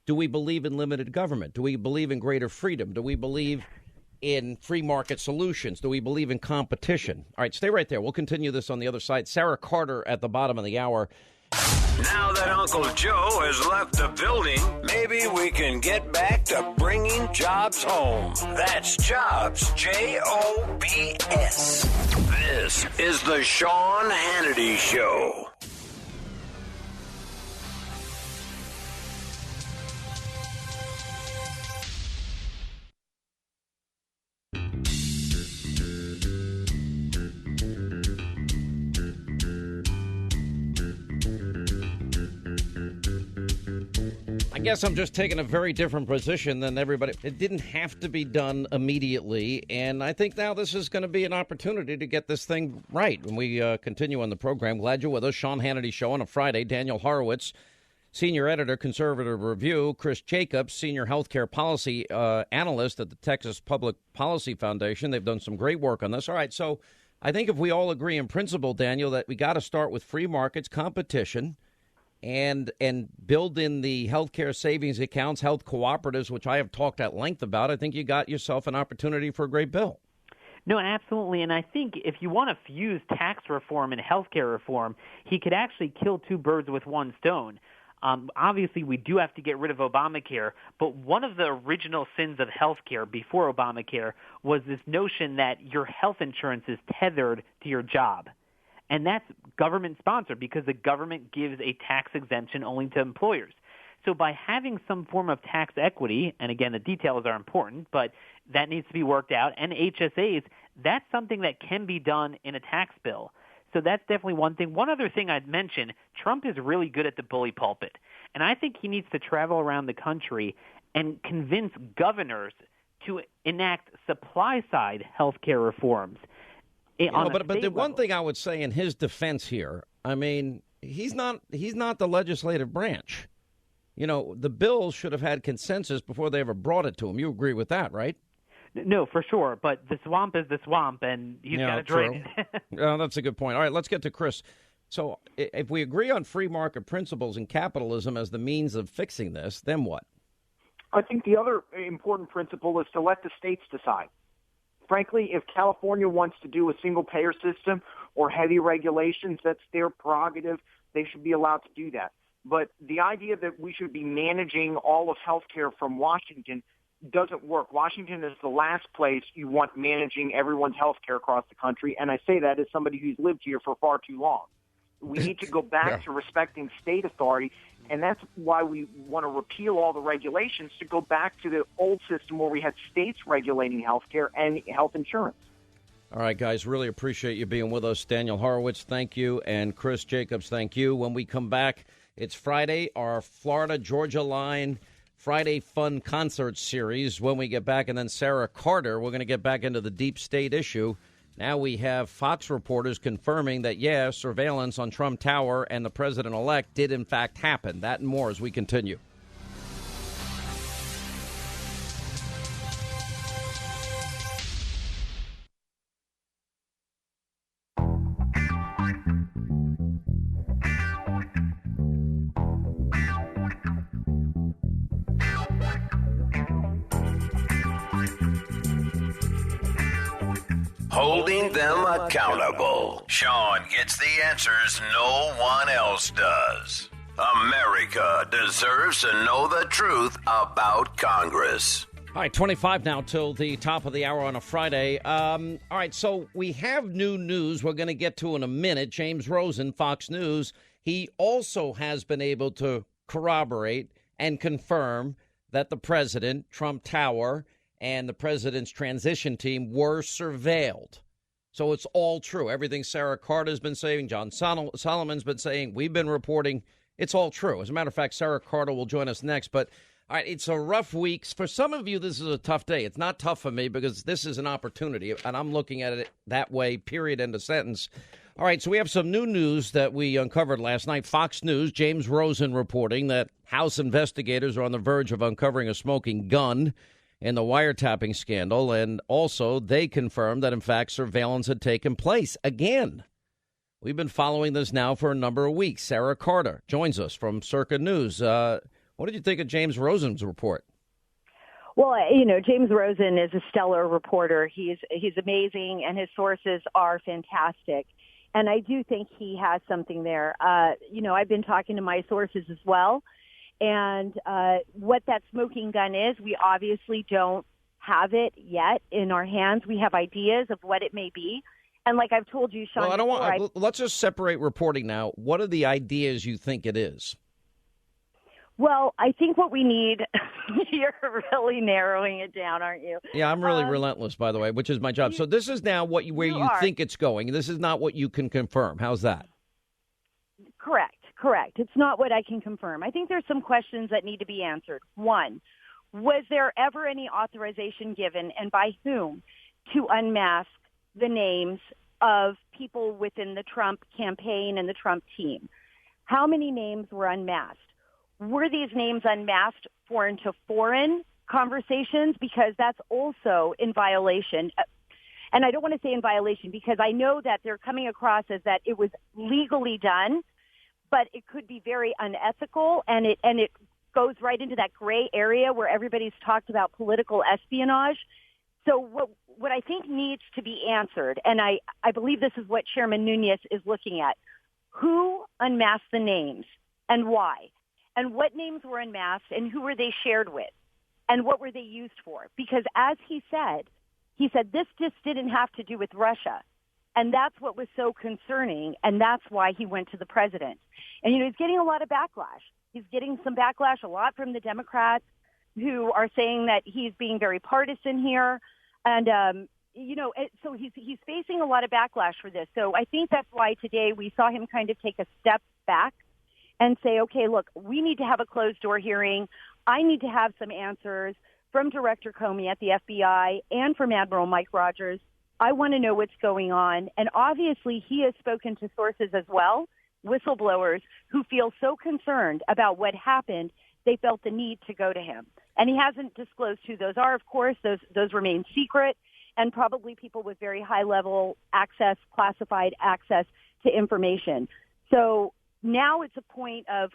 Do we believe in limited government? Do we believe in greater freedom? Do we believe in free market solutions? Do we believe in competition? All right, stay right there. We'll continue this on the other side. Sarah Carter at the bottom of the hour. Now that Uncle Joe has left the building, maybe we can get back to bringing jobs home. That's Jobs, Jobs. This is the Sean Hannity Show. guess I'm just taking a very different position than everybody. It didn't have to be done immediately, and I think now this is going to be an opportunity to get this thing right. When we continue on the program, glad you're with us. Sean Hannity Show on a Friday. Daniel Horowitz, Senior Editor, Conservative Review. Chris Jacobs, Senior Healthcare Policy Analyst at the Texas Public Policy Foundation. They've done some great work on this. All right, so I think if we all agree in principle, Daniel, that we got to start with free markets, competition, and build in the healthcare savings accounts, health cooperatives, which I have talked at length about, I think you got yourself an opportunity for a great bill. No, absolutely. And I think if you want to fuse tax reform and healthcare reform, he could actually kill two birds with one stone. Obviously, we do have to get rid of Obamacare, but one of the original sins of healthcare before Obamacare was this notion that your health insurance is tethered to your job. And that's government-sponsored because the government gives a tax exemption only to employers. So by having some form of tax equity, and again, the details are important, but that needs to be worked out, and HSAs, that's something that can be done in a tax bill. So that's definitely one thing. One other thing I'd mention, Trump is really good at the bully pulpit. And I think he needs to travel around the country and convince governors to enact supply-side health care reforms. But the one thing I would say in his defense here, I mean, he's not the legislative branch. You know, the bill should have had consensus before they ever brought it to him. You agree with that, right? No, for sure. But the swamp is the swamp, and he's got to drain it. That's a good point. All right, let's get to Chris. So if we agree on free market principles and capitalism as the means of fixing this, then what? I think the other important principle is to let the states decide. Frankly, if California wants to do a single-payer system or heavy regulations, that's their prerogative. They should be allowed to do that. But the idea that we should be managing all of healthcare from Washington doesn't work. Washington is the last place you want managing everyone's healthcare across the country, and I say that as somebody who's lived here for far too long. We need to go back to respecting state authority, and that's why we want to repeal all the regulations to go back to the old system where we had states regulating healthcare and health insurance. All right, guys, really appreciate you being with us. Daniel Horowitz, thank you, and Chris Jacobs, thank you. When we come back, it's Friday, our Florida-Georgia line Friday Fun Concert Series. When we get back, and then Sarah Carter, we're going to get back into the deep state issue. Now we have Fox reporters confirming that, surveillance on Trump Tower and the president-elect did, in fact, happen. That and more as we continue. Holding them accountable. Sean gets the answers no one else does. America deserves to know the truth about Congress. All right, 25 now till the top of the hour on a Friday. All right, so we have new news we're going to get to in a minute. James Rosen, Fox News, he also has been able to corroborate and confirm that the president, Trump Tower, and the president's transition team were surveilled. So it's all true. Everything Sarah Carter's been saying, John Solomon's been saying, we've been reporting, it's all true. As a matter of fact, Sarah Carter will join us next. But all right, it's a rough week. For some of you, this is a tough day. It's not tough for me because this is an opportunity, and I'm looking at it that way, period, end of sentence. All right, so we have some new news that we uncovered last night. Fox News, James Rosen reporting that House investigators are on the verge of uncovering a smoking gun in the wiretapping scandal, and also they confirmed that, in fact, surveillance had taken place again. We've been following this now for a number of weeks. Sarah Carter joins us from Circa News. What did you think of James Rosen's report? Well, James Rosen is a stellar reporter. He's amazing, and his sources are fantastic. And I do think he has something there. I've been talking to my sources as well. And what that smoking gun is, we obviously don't have it yet in our hands. We have ideas of what it may be. And like I've told you, Sean, let's just separate reporting now. What are the ideas you think it is? Well, I think what we need, you're really narrowing it down, aren't you? Yeah, I'm really relentless, by the way, which is my job. So this is now where you think it's going. This is not what you can confirm. How's that? Correct. Correct. It's not what I can confirm. I think there's some questions that need to be answered. One, was there ever any authorization given, and by whom, to unmask the names of people within the Trump campaign and the Trump team? How many names were unmasked? Were these names unmasked foreign to foreign conversations? Because that's also in violation. And I don't want to say in violation because I know that they're coming across as that it was legally done, but it could be very unethical, and it goes right into that gray area where everybody's talked about political espionage. So what I think needs to be answered, and I believe this is what Chairman Nunes is looking at, who unmasked the names and why? And what names were unmasked and who were they shared with? And what were they used for? Because as he said this just didn't have to do with Russia. And that's what was so concerning, and that's why he went to the president. And, he's getting a lot of backlash. He's getting some backlash a lot from the Democrats who are saying that he's being very partisan here. And, so he's facing a lot of backlash for this. So I think that's why today we saw him kind of take a step back and say, okay, look, we need to have a closed-door hearing. I need to have some answers from Director Comey at the FBI and from Admiral Mike Rogers. I want to know what's going on. And obviously he has spoken to sources as well, whistleblowers, who feel so concerned about what happened, they felt the need to go to him. And he hasn't disclosed who those are, of course. Those remain secret, and probably people with very high-level access, classified access to information. So now it's a point of,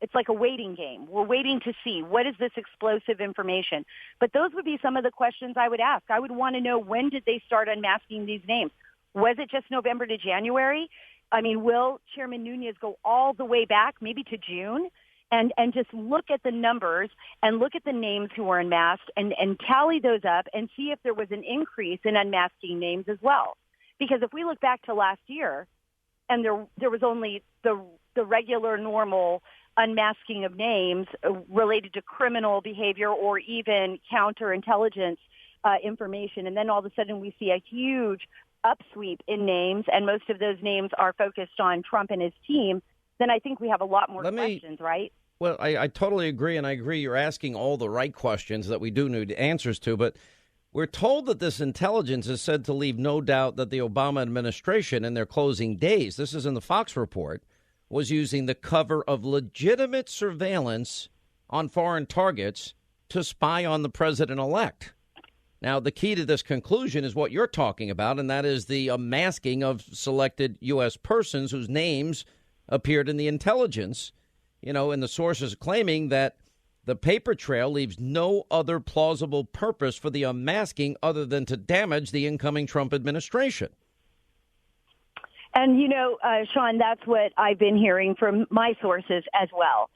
it's like a waiting game. We're waiting to see what is this explosive information. But those would be some of the questions I would ask. I would want to know, when did they start unmasking these names? Was it just November to January? I mean, will Chairman Nunes go all the way back, maybe to June, and just look at the numbers and look at the names who were unmasked and tally those up and see if there was an increase in unmasking names as well? Because if we look back to last year, and there was only the regular, normal unmasking of names related to criminal behavior or even counterintelligence information, and then all of a sudden we see a huge upsweep in names, and most of those names are focused on Trump and his team, then I think we have a lot more questions, right? Well, I totally agree, and I agree you're asking all the right questions that we do need answers to, but we're told that this intelligence is said to leave no doubt that the Obama administration in their closing days, this is in the Fox report, was using the cover of legitimate surveillance on foreign targets to spy on the president-elect. Now, the key to this conclusion is what you're talking about, and that is the unmasking of selected U.S. persons whose names appeared in the intelligence, and the sources claiming that the paper trail leaves no other plausible purpose for the unmasking other than to damage the incoming Trump administration. And, Sean, that's what I've been hearing from my sources as well.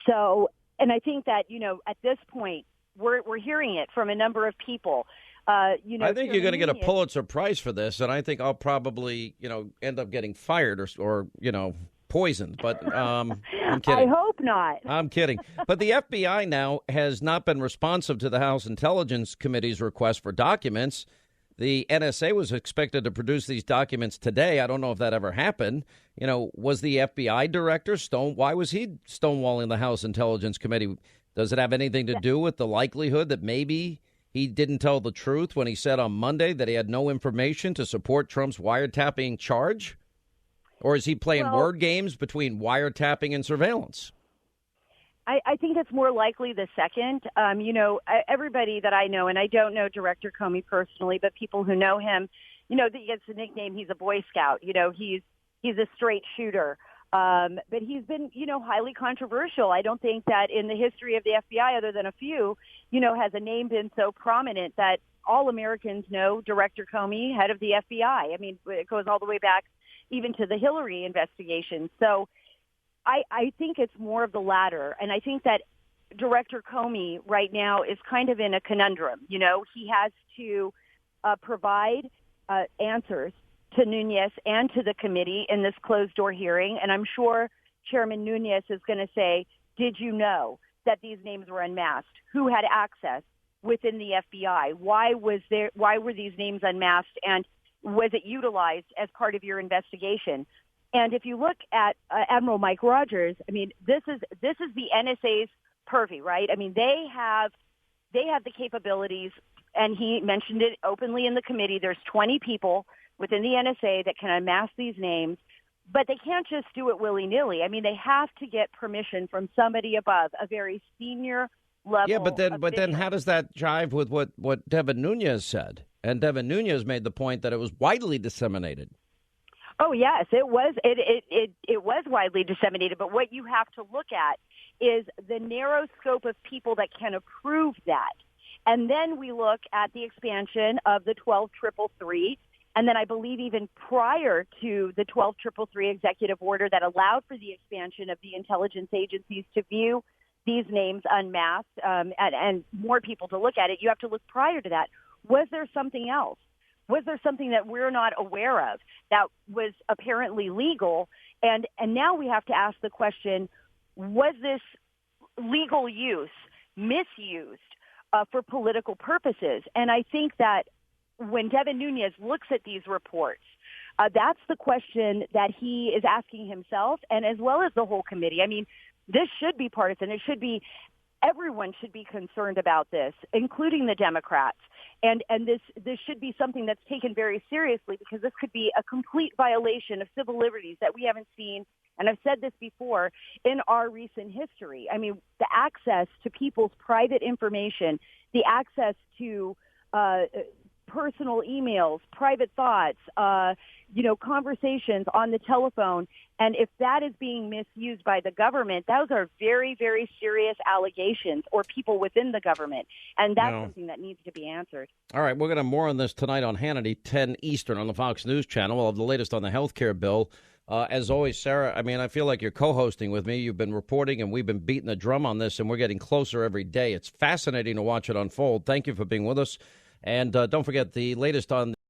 So, and I think that, at this point, we're hearing it from a number of people. I think you're going to get a Pulitzer Prize for this, and I think I'll probably, end up getting fired or poisoned. But I'm kidding. I hope not. I'm kidding. But the FBI now has not been responsive to the House Intelligence Committee's request for documents. The NSA was expected to produce these documents today. I don't know if that ever happened. Was the FBI director why was he stonewalling the House Intelligence Committee? Does it have anything to do with the likelihood that maybe he didn't tell the truth when he said on Monday that he had no information to support Trump's wiretapping charge? Or is he playing word games between wiretapping and surveillance? I think it's more likely the second. Everybody that I know, and I don't know Director Comey personally, but people who know him, that he gets the nickname, he's a Boy Scout. He's a straight shooter. But he's been, highly controversial. I don't think that in the history of the FBI, other than a few, has a name been so prominent that all Americans know Director Comey, head of the FBI. I mean, it goes all the way back even to the Hillary investigation. So I think it's more of the latter. And I think that Director Comey right now is kind of in a conundrum. He has to provide answers to Nunes and to the committee in this closed-door hearing. And I'm sure Chairman Nunes is going to say, did you know that these names were unmasked? Who had access within the FBI? Why were these names unmasked? And was it utilized as part of your investigation? And if you look at Admiral Mike Rogers, I mean, this is the NSA's purview, right? I mean, they have the capabilities, and he mentioned it openly in the committee. There's 20 people within the NSA that can amass these names, but they can't just do it willy-nilly. I mean, they have to get permission from somebody above, a very senior level. Yeah, but then how does that jive with what Devin Nunes said? And Devin Nunes made the point that it was widely disseminated. Oh yes, it was. It was widely disseminated. But what you have to look at is the narrow scope of people that can approve that, and then we look at the expansion of the 12333, and then I believe even prior to the 12333 executive order that allowed for the expansion of the intelligence agencies to view these names unmasked and more people to look at it. You have to look prior to that. Was there something else? Was there something that we're not aware of that was apparently legal? And now we have to ask the question, was this legal use misused for political purposes? And I think that when Devin Nunes looks at these reports, that's the question that he is asking himself and as well as the whole committee. I mean, this should be partisan. It should be everyone should be concerned about this, including the Democrats. And this should be something that's taken very seriously because this could be a complete violation of civil liberties that we haven't seen, and I've said this before, in our recent history. I mean, the access to people's private information, the access to personal emails, private thoughts, conversations on the telephone. And if that is being misused by the government, those are very, very serious allegations or people within the government. And that's something that needs to be answered. All right, we're going to have more on this tonight on Hannity, 10 Eastern on the Fox News Channel. We'll have the latest on the health care bill. As always, Sarah, I mean, I feel like you're co-hosting with me. You've been reporting, and we've been beating the drum on this, and we're getting closer every day. It's fascinating to watch it unfold. Thank you for being with us. And don't forget the latest on